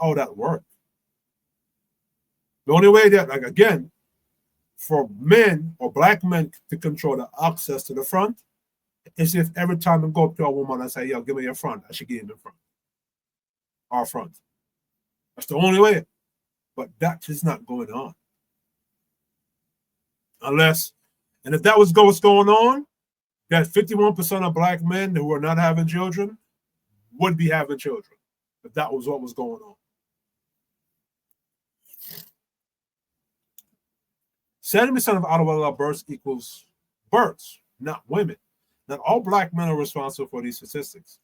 how that works. The only way that, like, again, for men or black men to control the access to the front is if every time I go up to a woman and say, yo, give me your front, I should give him the front. Our front. That's the only way. But that is not going on. Unless, and if that was what's going on, that 51% of black men who are not having children would be having children. If that was what was going on. 70% of out-of-wedlock births equals births, not women. Not all black men are responsible for these statistics.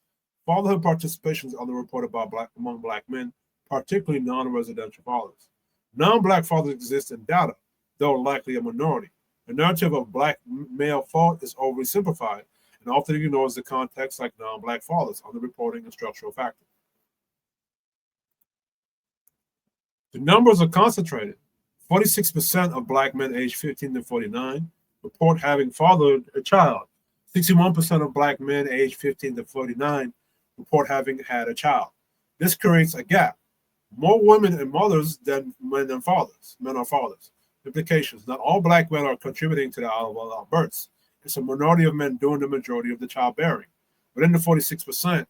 Fatherhood participation is underreported among black men, particularly non-residential fathers. Non-black fathers exist in data, though likely a minority. The narrative of black male fault is overly simplified and often ignores the context like non-black fathers, underreporting and structural factors. The numbers are concentrated. 46% of black men aged 15 to 49 report having fathered a child. 61% of black men aged 15 to 49 report having had a child. This creates a gap. More women and mothers than men and fathers. Men are fathers. Implications: not all black men are contributing to the out-of-wedlock births. It's a minority of men doing the majority of the childbearing. Within the 46%,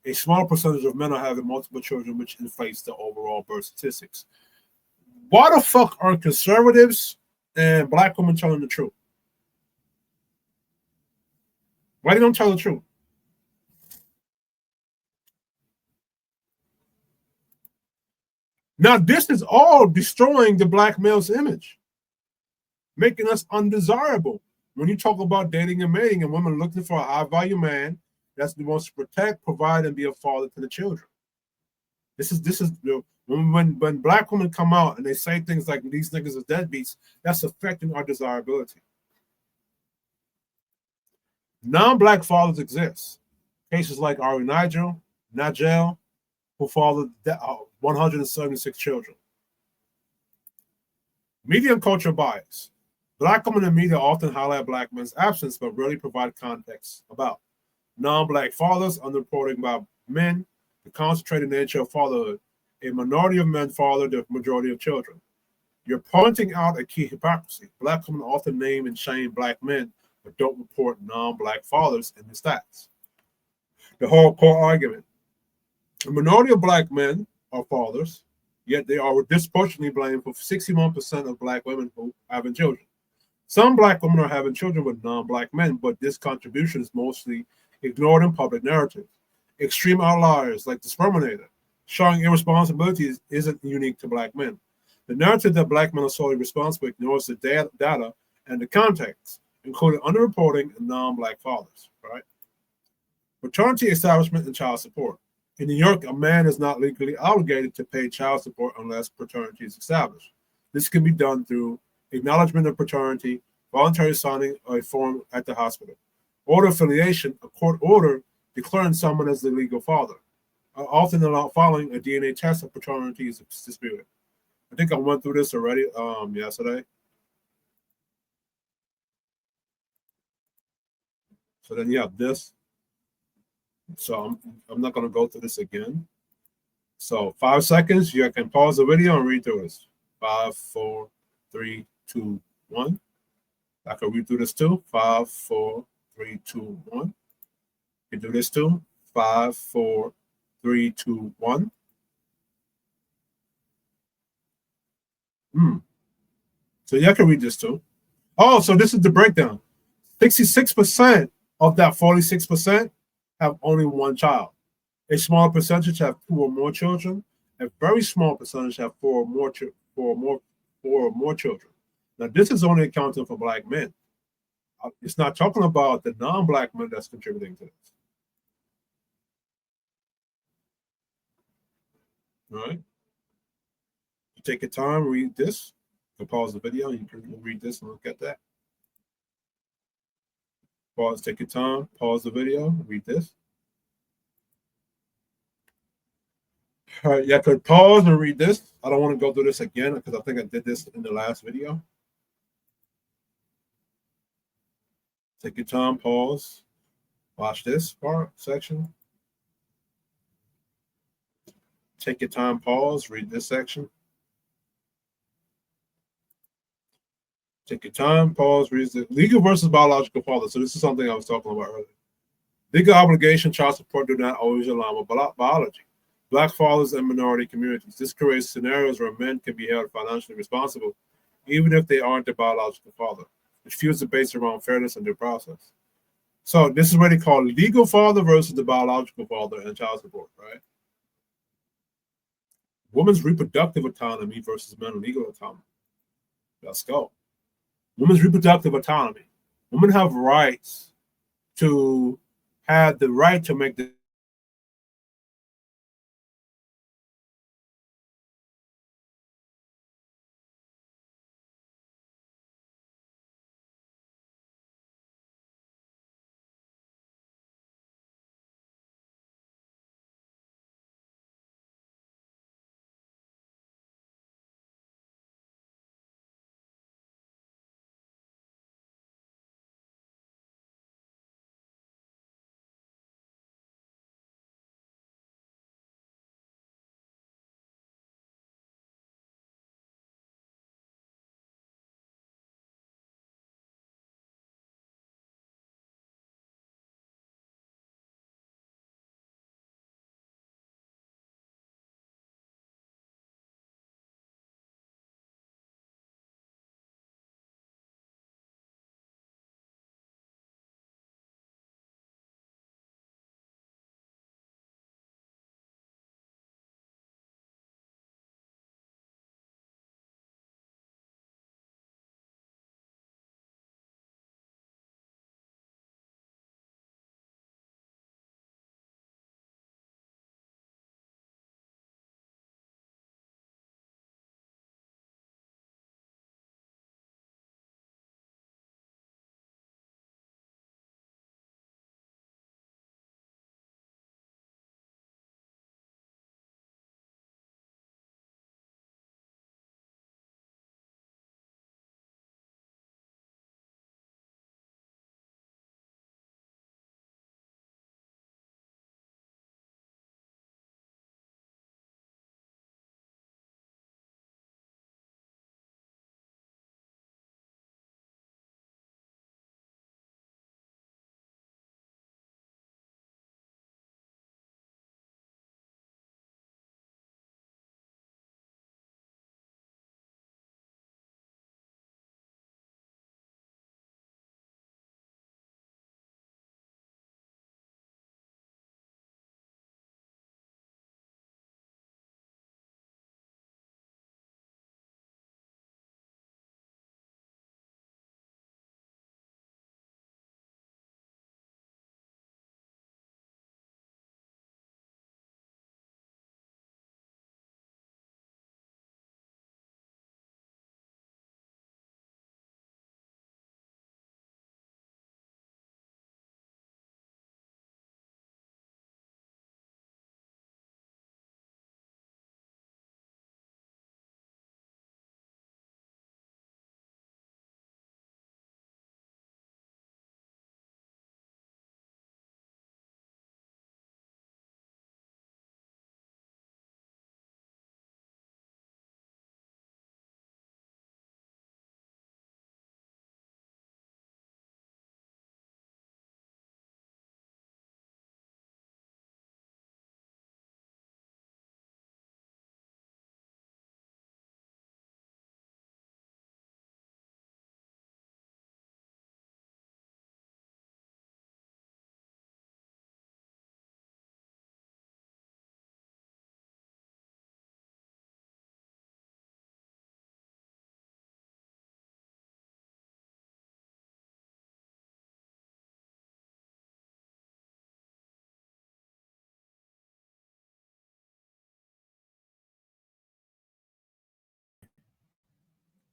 a small percentage of men are having multiple children, which inflates the overall birth statistics. Why the fuck are conservatives and black women telling the truth? Why they don't tell the truth? Now, this is all destroying the black male's image, making us undesirable. When you talk about dating and mating and women looking for a high-value man that's the wants to protect, provide, and be a father to the children. This is when black women come out and they say things like these niggas are deadbeats, that's affecting our desirability. Non-black fathers exist. Cases like Ari Nigel, who fathered 176 children. Media and culture bias. Black women in media often highlight black men's absence, but rarely provide context about. Non-black fathers underreporting by men, the concentrated nature of fatherhood. A minority of men father the majority of children. You're pointing out a key hypocrisy. Black women often name and shame black men, but don't report non-black fathers in the stats. The whole core argument. A minority of black men are fathers, yet they are disproportionately blamed for 61% of black women who are having children. Some black women are having children with non-black men, but this contribution is mostly ignored in public narrative. Extreme outliers like the sperminator showing irresponsibility isn't unique to black men. The narrative that black men are solely responsible ignores the data and the context, including underreporting and non-black fathers. Right? Paternity establishment and child support. In New York, a man is not legally obligated to pay child support unless paternity is established. This can be done through acknowledgement of paternity, voluntary signing a form at the hospital. Order affiliation, a court order declaring someone as the legal father. Often following a DNA test of paternity is disputed. I think I went through this already yesterday. So then you have this. So I'm not going to go through this again. So 5 seconds, you can pause the video and read through this. 5, 4, 3, 2, 1. I can read through this too. 5, 4, 3, 2, 1. You can do this too. 5, 4, 3, 2, 1. So yeah, I can read this too. Oh, so this is the breakdown. 66% of that 46% have only one child. A small percentage have 2 or more children. A very small percentage have 4 or more 4 or more children. Now, this is only accounting for black men. It's not talking about the non-black men that's contributing to this. All right. You take your time, read this. You can pause the video. You can read this and look at that. Pause, take your time, pause the video, read this. All right, you could pause and read this. I don't want to go through this again because I think I did this in the last video. Take your time, pause, watch this part, section. Take your time, pause, read this section. Take your time, pause, read the legal versus biological father. So this is something I was talking about earlier. Legal obligation, child support do not always align with biology. Black fathers and minority communities. This creates scenarios where men can be held financially responsible, even if they aren't the biological father, which fuels the base around fairness and due process. So this is what they call legal father versus the biological father and child support, right? Women's reproductive autonomy versus men's legal autonomy. Let's go. Women's reproductive autonomy. Women have rights to have the right to make the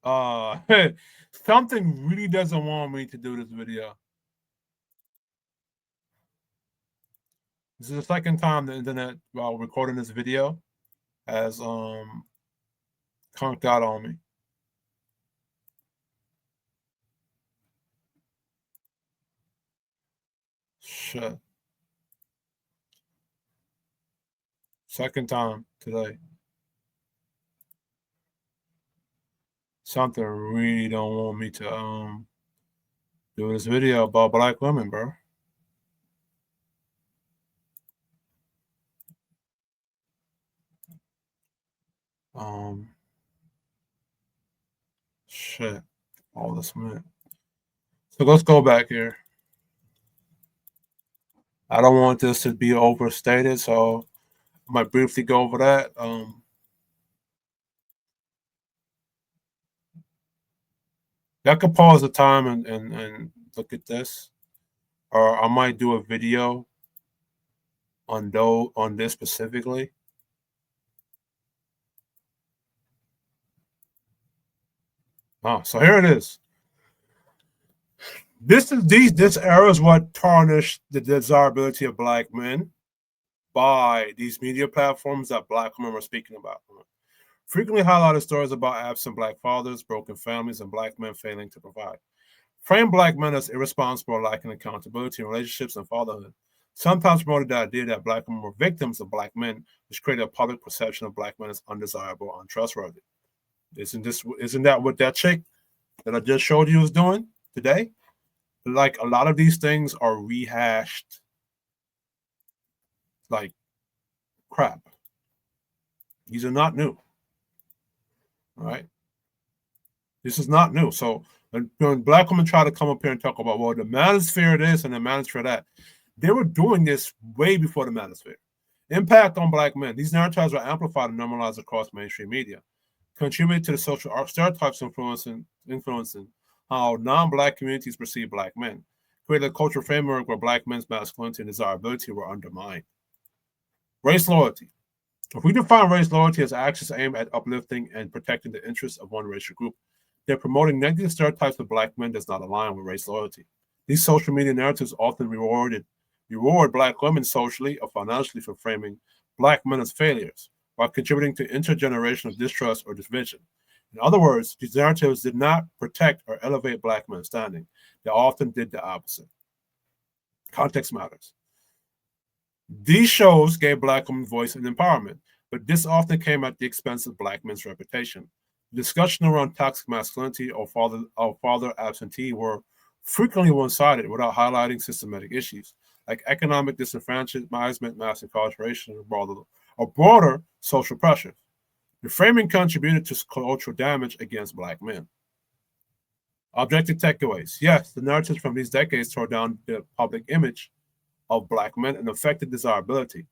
Something really doesn't want me to do this video. This is the second time the internet, while recording this video, has conked out on me. Shit. Second time today. Something really don't want me to do this video about black women, bro. Shit. All this minute. So let's go back here. I don't want this to be overstated, so I might briefly go over that. I could pause the time and look at this, or I might do a video on this specifically. Oh, so here it is. This era is what tarnished the desirability of black men by these media platforms that black women were speaking about. Frequently highlighted stories about absent black fathers, broken families, and black men failing to provide. Frame black men as irresponsible, lacking accountability in relationships and fatherhood. Sometimes promoted the idea that black women were victims of black men, which created a public perception of black men as undesirable, untrustworthy. Isn't that what that chick that I just showed you is doing today? Like, a lot of these things are rehashed like crap. These are not new. All right. This is not new. So when black women try to come up here and talk about, well, the manosphere this and the manosphere that, they were doing this way before the manosphere. Impact on black men. These narratives were amplified and normalized across mainstream media, contributed to the social stereotypes influencing how non-black communities perceive black men, created a cultural framework where black men's masculinity and desirability were undermined. Race loyalty. If we define race loyalty as actions aimed at uplifting and protecting the interests of one racial group, then promoting negative stereotypes of black men does not align with race loyalty. These social media narratives often reward black women socially or financially for framing black men as failures, while contributing to intergenerational distrust or division. In other words, these narratives did not protect or elevate black men's standing. They often did the opposite. Context matters. These shows gave black women voice and empowerment, but this often came at the expense of black men's reputation. The discussion around toxic masculinity or father absentee were frequently one-sided without highlighting systematic issues like economic disenfranchisement, mass incarceration, or broader social pressure. The framing contributed to cultural damage against black men. Objective takeaways. Yes, the narratives from these decades tore down the public image of black men and affected desirability.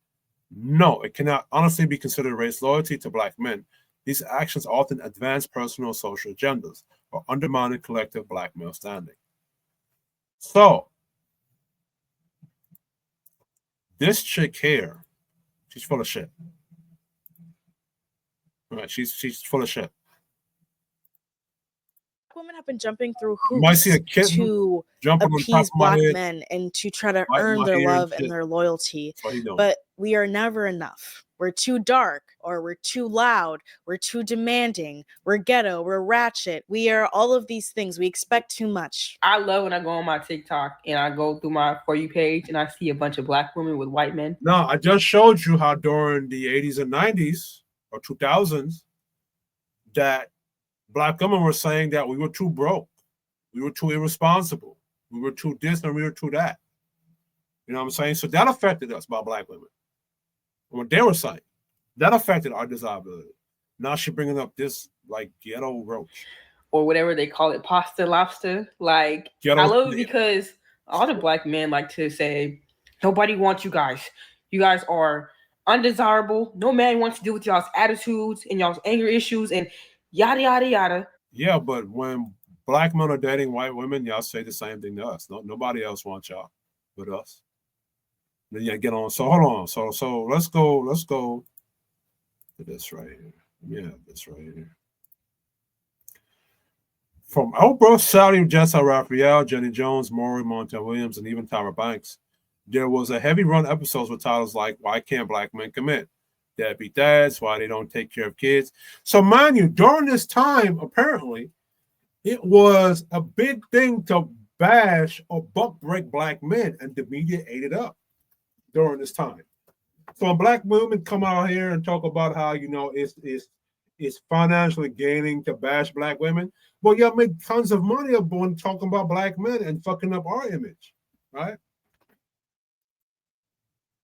No, it cannot honestly be considered race loyalty to black men. These actions often advance personal social agendas or undermining collective black male standing. So, this chick here, she's full of shit. Right, she's full of shit. Women have been jumping through You might hoops see a kitten to jumping on top appease of my black head, men and to try to biting earn my their ear and love shit. and their loyalty. That's what he doing. But we are never enough. We're too dark, or we're too loud, we're too demanding, we're ghetto, we're ratchet. We are all of these things. We expect too much. I love when I go on my TikTok and I go through my For You page and I see a bunch of black women with white men. No, I just showed you how during the 80s and 90s or 2000s that black women were saying that we were too broke, we were too irresponsible, we were too this and we were too that. You know what I'm saying? So that affected us by black women. What they were saying, that affected our desirability. Now she's bringing up this like ghetto roach. Or whatever they call it, pasta lobster. Like, Ghetto, I love it because all the black men like to say, nobody wants you guys. You guys are undesirable. No man wants to deal with y'all's attitudes and y'all's anger issues and yada, yada, yada. Yeah, but when black men are dating white women, y'all say the same thing to us. Nobody else wants y'all but us. Then you get on. So hold on. So let's go to this right here. Yeah, this right here. From Oprah, Saudi, Jessa Raphael, Jenny Jones, Maury Montel Williams, and even Tyra Banks, there was a heavy run episodes with titles like "Why Can't Black Men Commit?" "Deadbeat Dads," "Why They Don't Take Care of Kids." So, mind you, during this time, apparently, it was a big thing to bash or buck break black men, and the media ate it up during this time. So when black women come out here and talk about how it's financially gaining to bash black women, well, y'all make tons of money up on talking about black men and fucking up our image, right?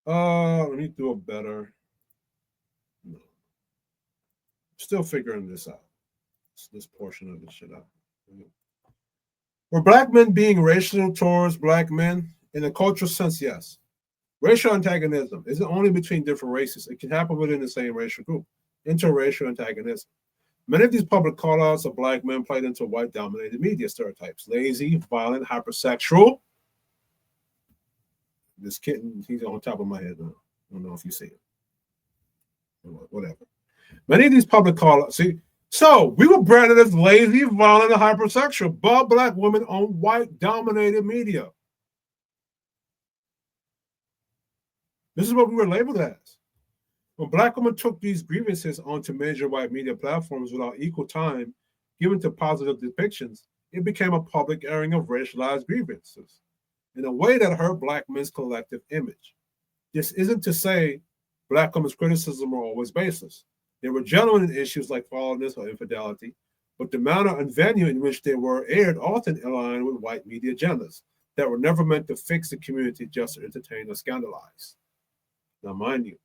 Let me do a better. No. Still figuring this out. This portion of this shit out. Were black men being racial towards black men? In a cultural sense, yes. Racial antagonism isn't only between different races, it can happen within the same racial group. Interracial antagonism. Many of these public call-outs of black men played into white-dominated media stereotypes. Lazy, violent, hypersexual. This kitten, he's on top of my head now. I don't know if you see it. Whatever. Many of these public call-outs, see, so we were branded as lazy, violent, and hypersexual by black women on white-dominated media. This is what we were labeled as. When black women took these grievances onto major white media platforms without equal time given to positive depictions, it became a public airing of racialized grievances in a way that hurt black men's collective image. This isn't to say black women's criticism were always baseless. There were genuine issues like foulness or infidelity, but the manner and venue in which they were aired often aligned with white media agendas that were never meant to fix the community, just to entertain or scandalize. Now, mind you,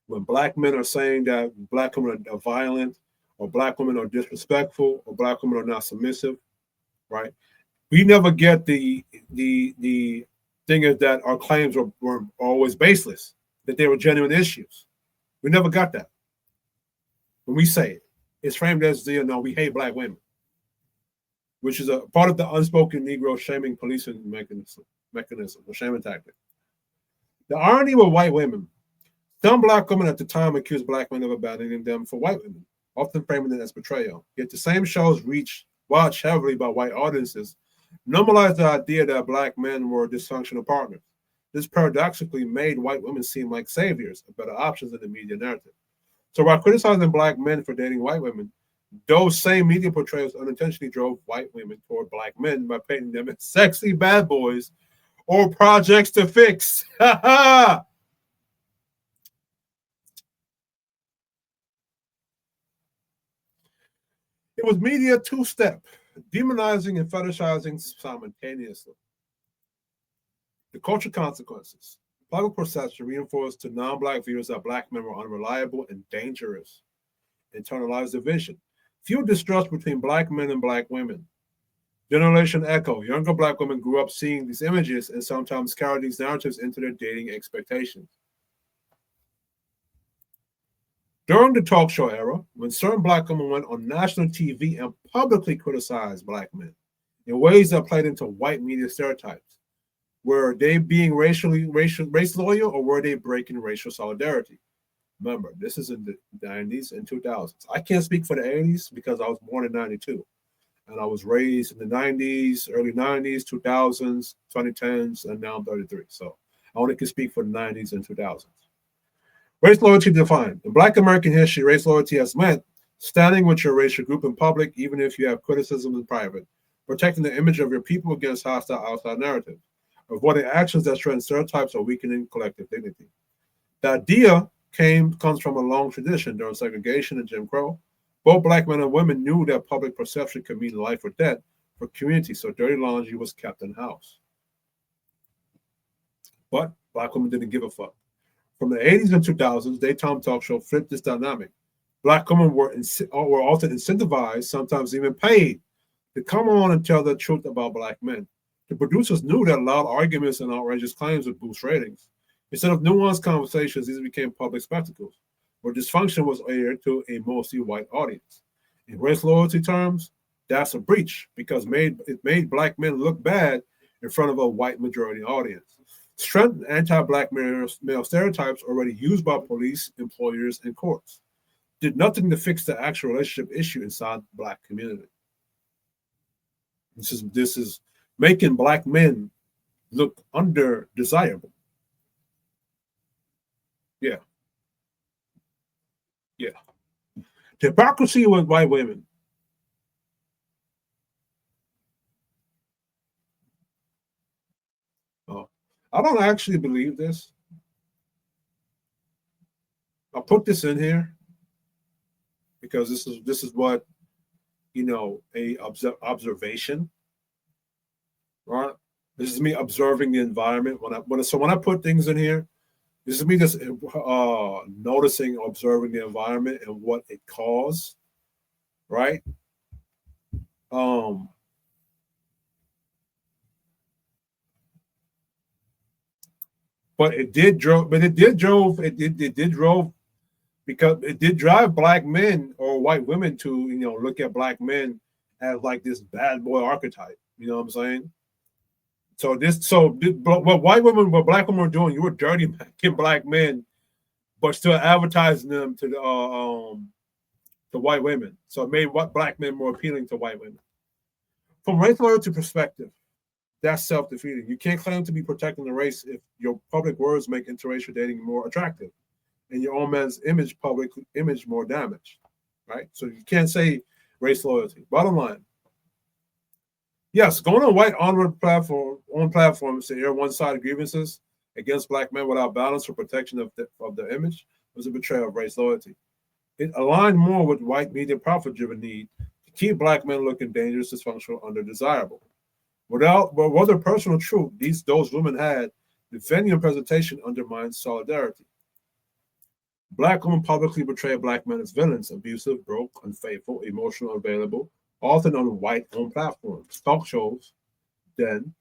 when black men are saying that black women are violent, or black women are disrespectful, or black women are not submissive, right? We never get the thing is that our claims were always baseless, that they were genuine issues. We never got that. When we say it, it's framed as we hate black women, which is a part of the unspoken Negro shaming policing mechanism or shaming tactic. The irony with white women, some black women at the time accused black men of abandoning them for white women, often framing it as betrayal. Yet the same shows watched heavily by white audiences normalized the idea that black men were dysfunctional partners. This paradoxically made white women seem like saviors and better options in the media narrative. So while criticizing black men for dating white women, those same media portrayals unintentionally drove white women toward black men by painting them as sexy bad boys or projects to fix. It was media two-step, demonizing and fetishizing simultaneously. The cultural consequences. Public perception reinforced to non-black viewers that black men were unreliable and dangerous. Internalized division. Fueled distrust between black men and black women. Generation echo. Younger black women grew up seeing these images and sometimes carried these narratives into their dating expectations. During the talk show era, when certain black women went on national TV and publicly criticized black men in ways that played into white media stereotypes, were they being race loyal, or were they breaking racial solidarity? Remember, this is in the 90s and 2000s. I can't speak for the 80s because I was born in 92. And I was raised in the 90s, early 90s, 2000s, 2010s, and now I'm 33. So I only can speak for the 90s and 2000s. Race loyalty defined. In Black American history, race loyalty has meant standing with your racial group in public, even if you have criticism in private, protecting the image of your people against hostile outside narratives, avoiding actions that threaten stereotypes or weakening collective dignity. The idea comes from a long tradition during segregation and Jim Crow. Both black men and women knew that public perception could mean life or death for community, so dirty laundry was kept in house. But black women didn't give a fuck. From the 80s and 2000s, daytime talk show flipped this dynamic. Black women were often incentivized, sometimes even paid, to come on and tell the truth about black men. The producers knew that loud arguments and outrageous claims would boost ratings. Instead of nuanced conversations, these became public spectacles, where dysfunction was aired to a mostly white audience. In race loyalty terms, that's a breach because it made black men look bad in front of a white majority audience. Strengthened anti-black male stereotypes already used by police, employers, and courts. Did nothing to fix the actual relationship issue inside the black community. This is making black men look under desirable. Yeah. Yeah. The hypocrisy with white women. Oh, I don't actually believe this. I'll put this in here because this is what a observation, right? This is me observing the environment when I put things in here. This is me just noticing, observing the environment and what it caused, right? Um, but it did drove, but it did drove because it did drive black men or white women to look at black men as like this bad boy archetype. You know what I'm saying? What white women, what black women were doing, you were dirty making black men, but still advertising them to white women. So it made what black men more appealing to white women. From race loyalty perspective, that's self-defeating. You can't claim to be protecting the race if your public words make interracial dating more attractive and your own man's public image more damaged, right? So you can't say race loyalty. Bottom line, yes, going on white platforms to air one-sided grievances against black men without balance or protection of the image was a betrayal of race loyalty. It aligned more with white media profit-driven need to keep black men looking dangerous, dysfunctional, undesirable. Whether personal truth those women had, defending a presentation undermines solidarity. Black women publicly portray black men as villains, abusive, broke, unfaithful, emotional, unavailable, often on white-owned platforms, talk shows, then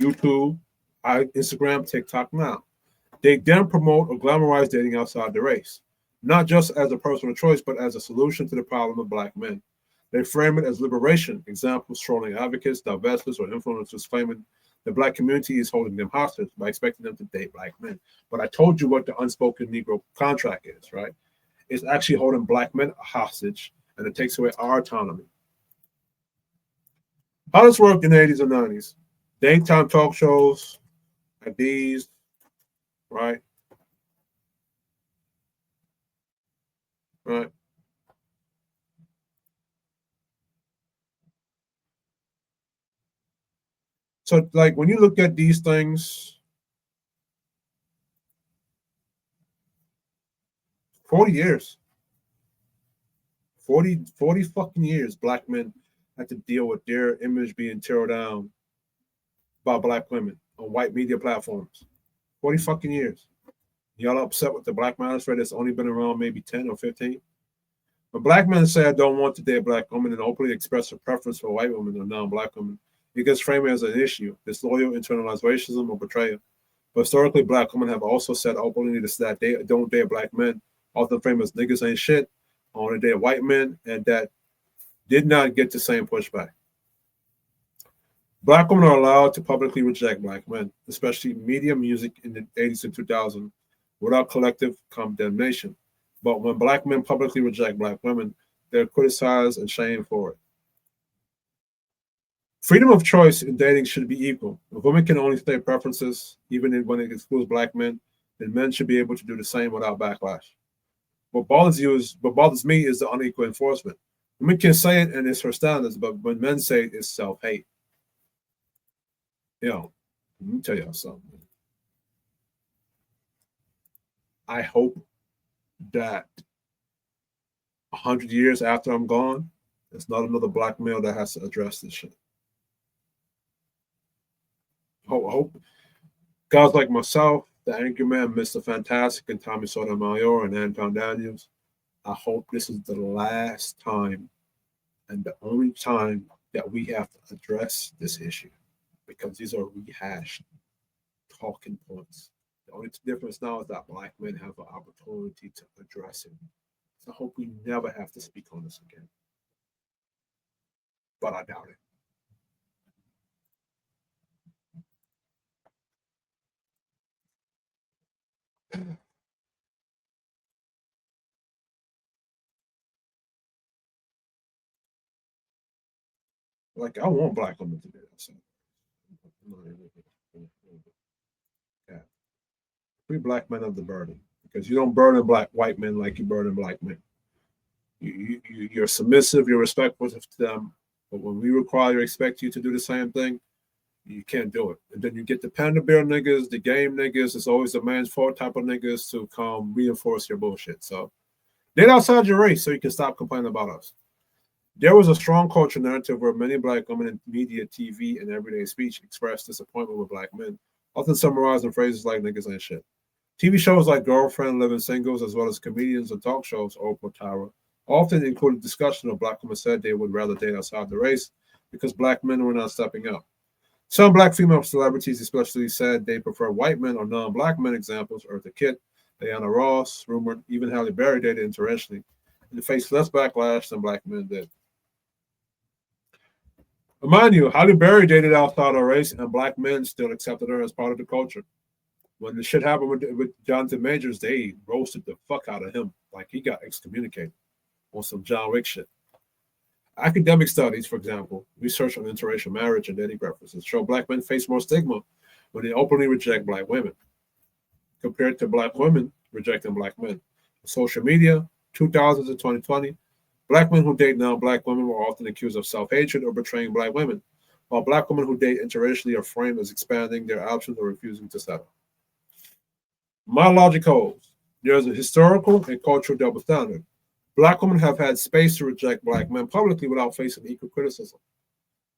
YouTube, Instagram, TikTok now. They then promote or glamorize dating outside the race, not just as a personal choice, but as a solution to the problem of black men. They frame it as liberation, examples trolling advocates, divestors, or influencers claiming the black community is holding them hostage by expecting them to date black men. But I told you what the unspoken Negro contract is, right? It's actually holding black men hostage, and it takes away our autonomy. How does this work in the 80s and 90s? Daytime talk shows like these, right? Right. So, like, when you look at these things, 40 years, 40 fucking years, black men had to deal with their image being teared down by black women on white media platforms. 40 fucking years. Y'all upset with the Black Matters Rate that's only been around maybe 10 or 15? When black men say I don't want to date black women and openly express a preference for white women or non-black women, it gets framed as an issue, disloyal, internalized racism, or betrayal. But historically, black women have also said openly that they don't date black men, often framed as niggas ain't shit, only date white men, and that did not get the same pushback. Black women are allowed to publicly reject black men, especially media music in the 80s and 2000s, without collective condemnation. But when black men publicly reject black women, they're criticized and shamed for it. Freedom of choice in dating should be equal. If women can only state preferences, even when it excludes black men, then men should be able to do the same without backlash. What bothers me is the unequal enforcement. Women can say it and it's her standards, but when men say it, it's self-hate. Let me tell y'all something. I hope that 100 years after I'm gone, there's not another black male that has to address this shit. I hope guys like myself, the Anchorman, Mr. Fantastic, and Tommy Sotomayor and Anton Daniels, I hope this is the last time and the only time that we have to address this issue, because these are rehashed talking points. The only difference now is that black men have an opportunity to address it. So I hope we never have to speak on this again. But I doubt it. Like, I want black women to do that. So. Yeah. Free black men of the burden, because you don't burden white men like you burden black men. You're submissive, you're respectful to them, but when we require or expect you to do the same thing, you can't do it. And then you get the panda bear niggas, the game niggas. It's always a man's fault type of niggas to come reinforce your bullshit. So get outside your race so you can stop complaining about us. There was a strong culture narrative where many black women in media, TV, and everyday speech expressed disappointment with black men, often summarized in phrases like niggas ain't shit. TV shows like Girlfriend, Living Singles, as well as comedians and talk shows, Oprah, Tyra, often included discussion of black women said they would rather date outside the race because black men were not stepping up. Some black female celebrities especially said they prefer white men or non-black men. Examples: Eartha Kitt, Diana Ross, rumored even Halle Berry dated internationally, and faced less backlash than black men did. Mind you, Halle Berry dated outside her race, and black men still accepted her as part of the culture. When the shit happened with Jonathan Majors, they roasted the fuck out of him. Like, he got excommunicated on some John Wick shit. Academic studies, for example, research on interracial marriage and dating preferences show black men face more stigma when they openly reject black women compared to black women rejecting black men. Social media, 2000s to 2020, black men who date non-black women were often accused of self-hatred or betraying black women, while black women who date interracially are framed as expanding their options or refusing to settle. My logic holds. There's a historical and cultural double standard. Black women have had space to reject black men publicly without facing equal criticism.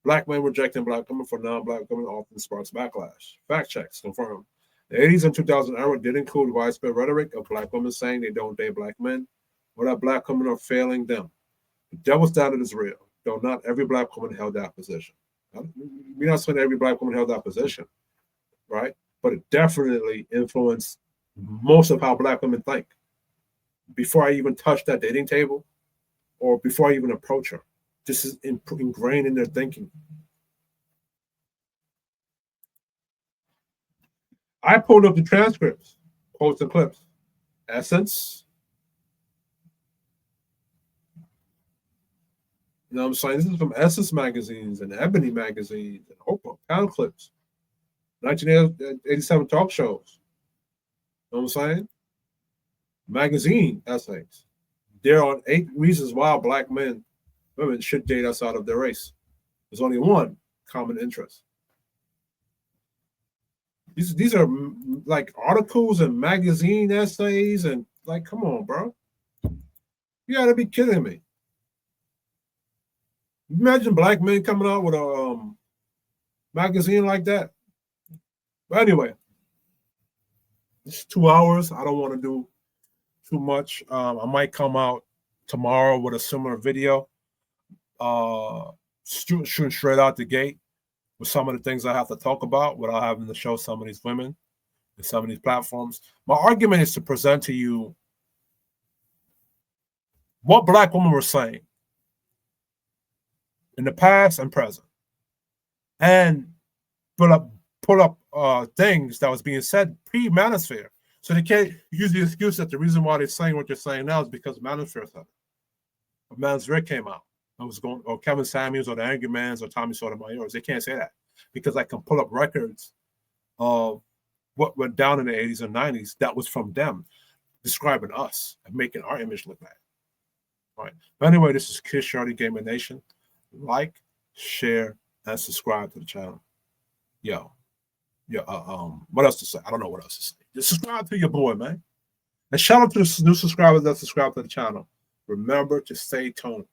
Black men rejecting black women for non-black women often sparks backlash. Fact checks confirm. The 80s and 2000 era did include widespread rhetoric of black women saying they don't date black men or that black women are failing them. The double standard is real, though not every black woman held that position. We're not saying every black woman held that position, right? But it definitely influenced most of how black women think. Before I even touch that dating table or before I even approach her, this is ingrained in their thinking. I pulled up the transcripts, quotes and clips. Essence. You know what I'm saying? This is from Essence magazines and Ebony magazines and Oprah, Pound Clips, 1987 talk shows. You know what I'm saying? Magazine essays. There are 8 reasons why black women should date outside of their race. There's only one common interest. These are like articles and magazine essays and like, come on, bro. You gotta be kidding me. Imagine black men coming out with a magazine like that. But anyway, it's 2 hours. I don't want to do too much. I might come out tomorrow with a similar video, shooting straight out the gate with some of the things I have to talk about without having to show some of these women and some of these platforms. My argument is to present to you what black women were saying in the past and present, and pull up things that was being said pre-Manosphere. So they can't use the excuse that the reason why they're saying what they're saying now is because Manosphere said it. Or Manosphere came out. I was going, or Kevin Samuels or the Angry Mans or Tommy Sotomayor. They can't say that because I can pull up records of what went down in the 80s and 90s that was from them describing us and making our image look bad. All right. But anyway, this is Kid Shorty Gamer Nation. Like, share, and subscribe to the channel. Yo, what else to say? I don't know what else to say. Just subscribe to your boy, man. And shout out to the new subscribers that subscribe to the channel. Remember to stay tuned.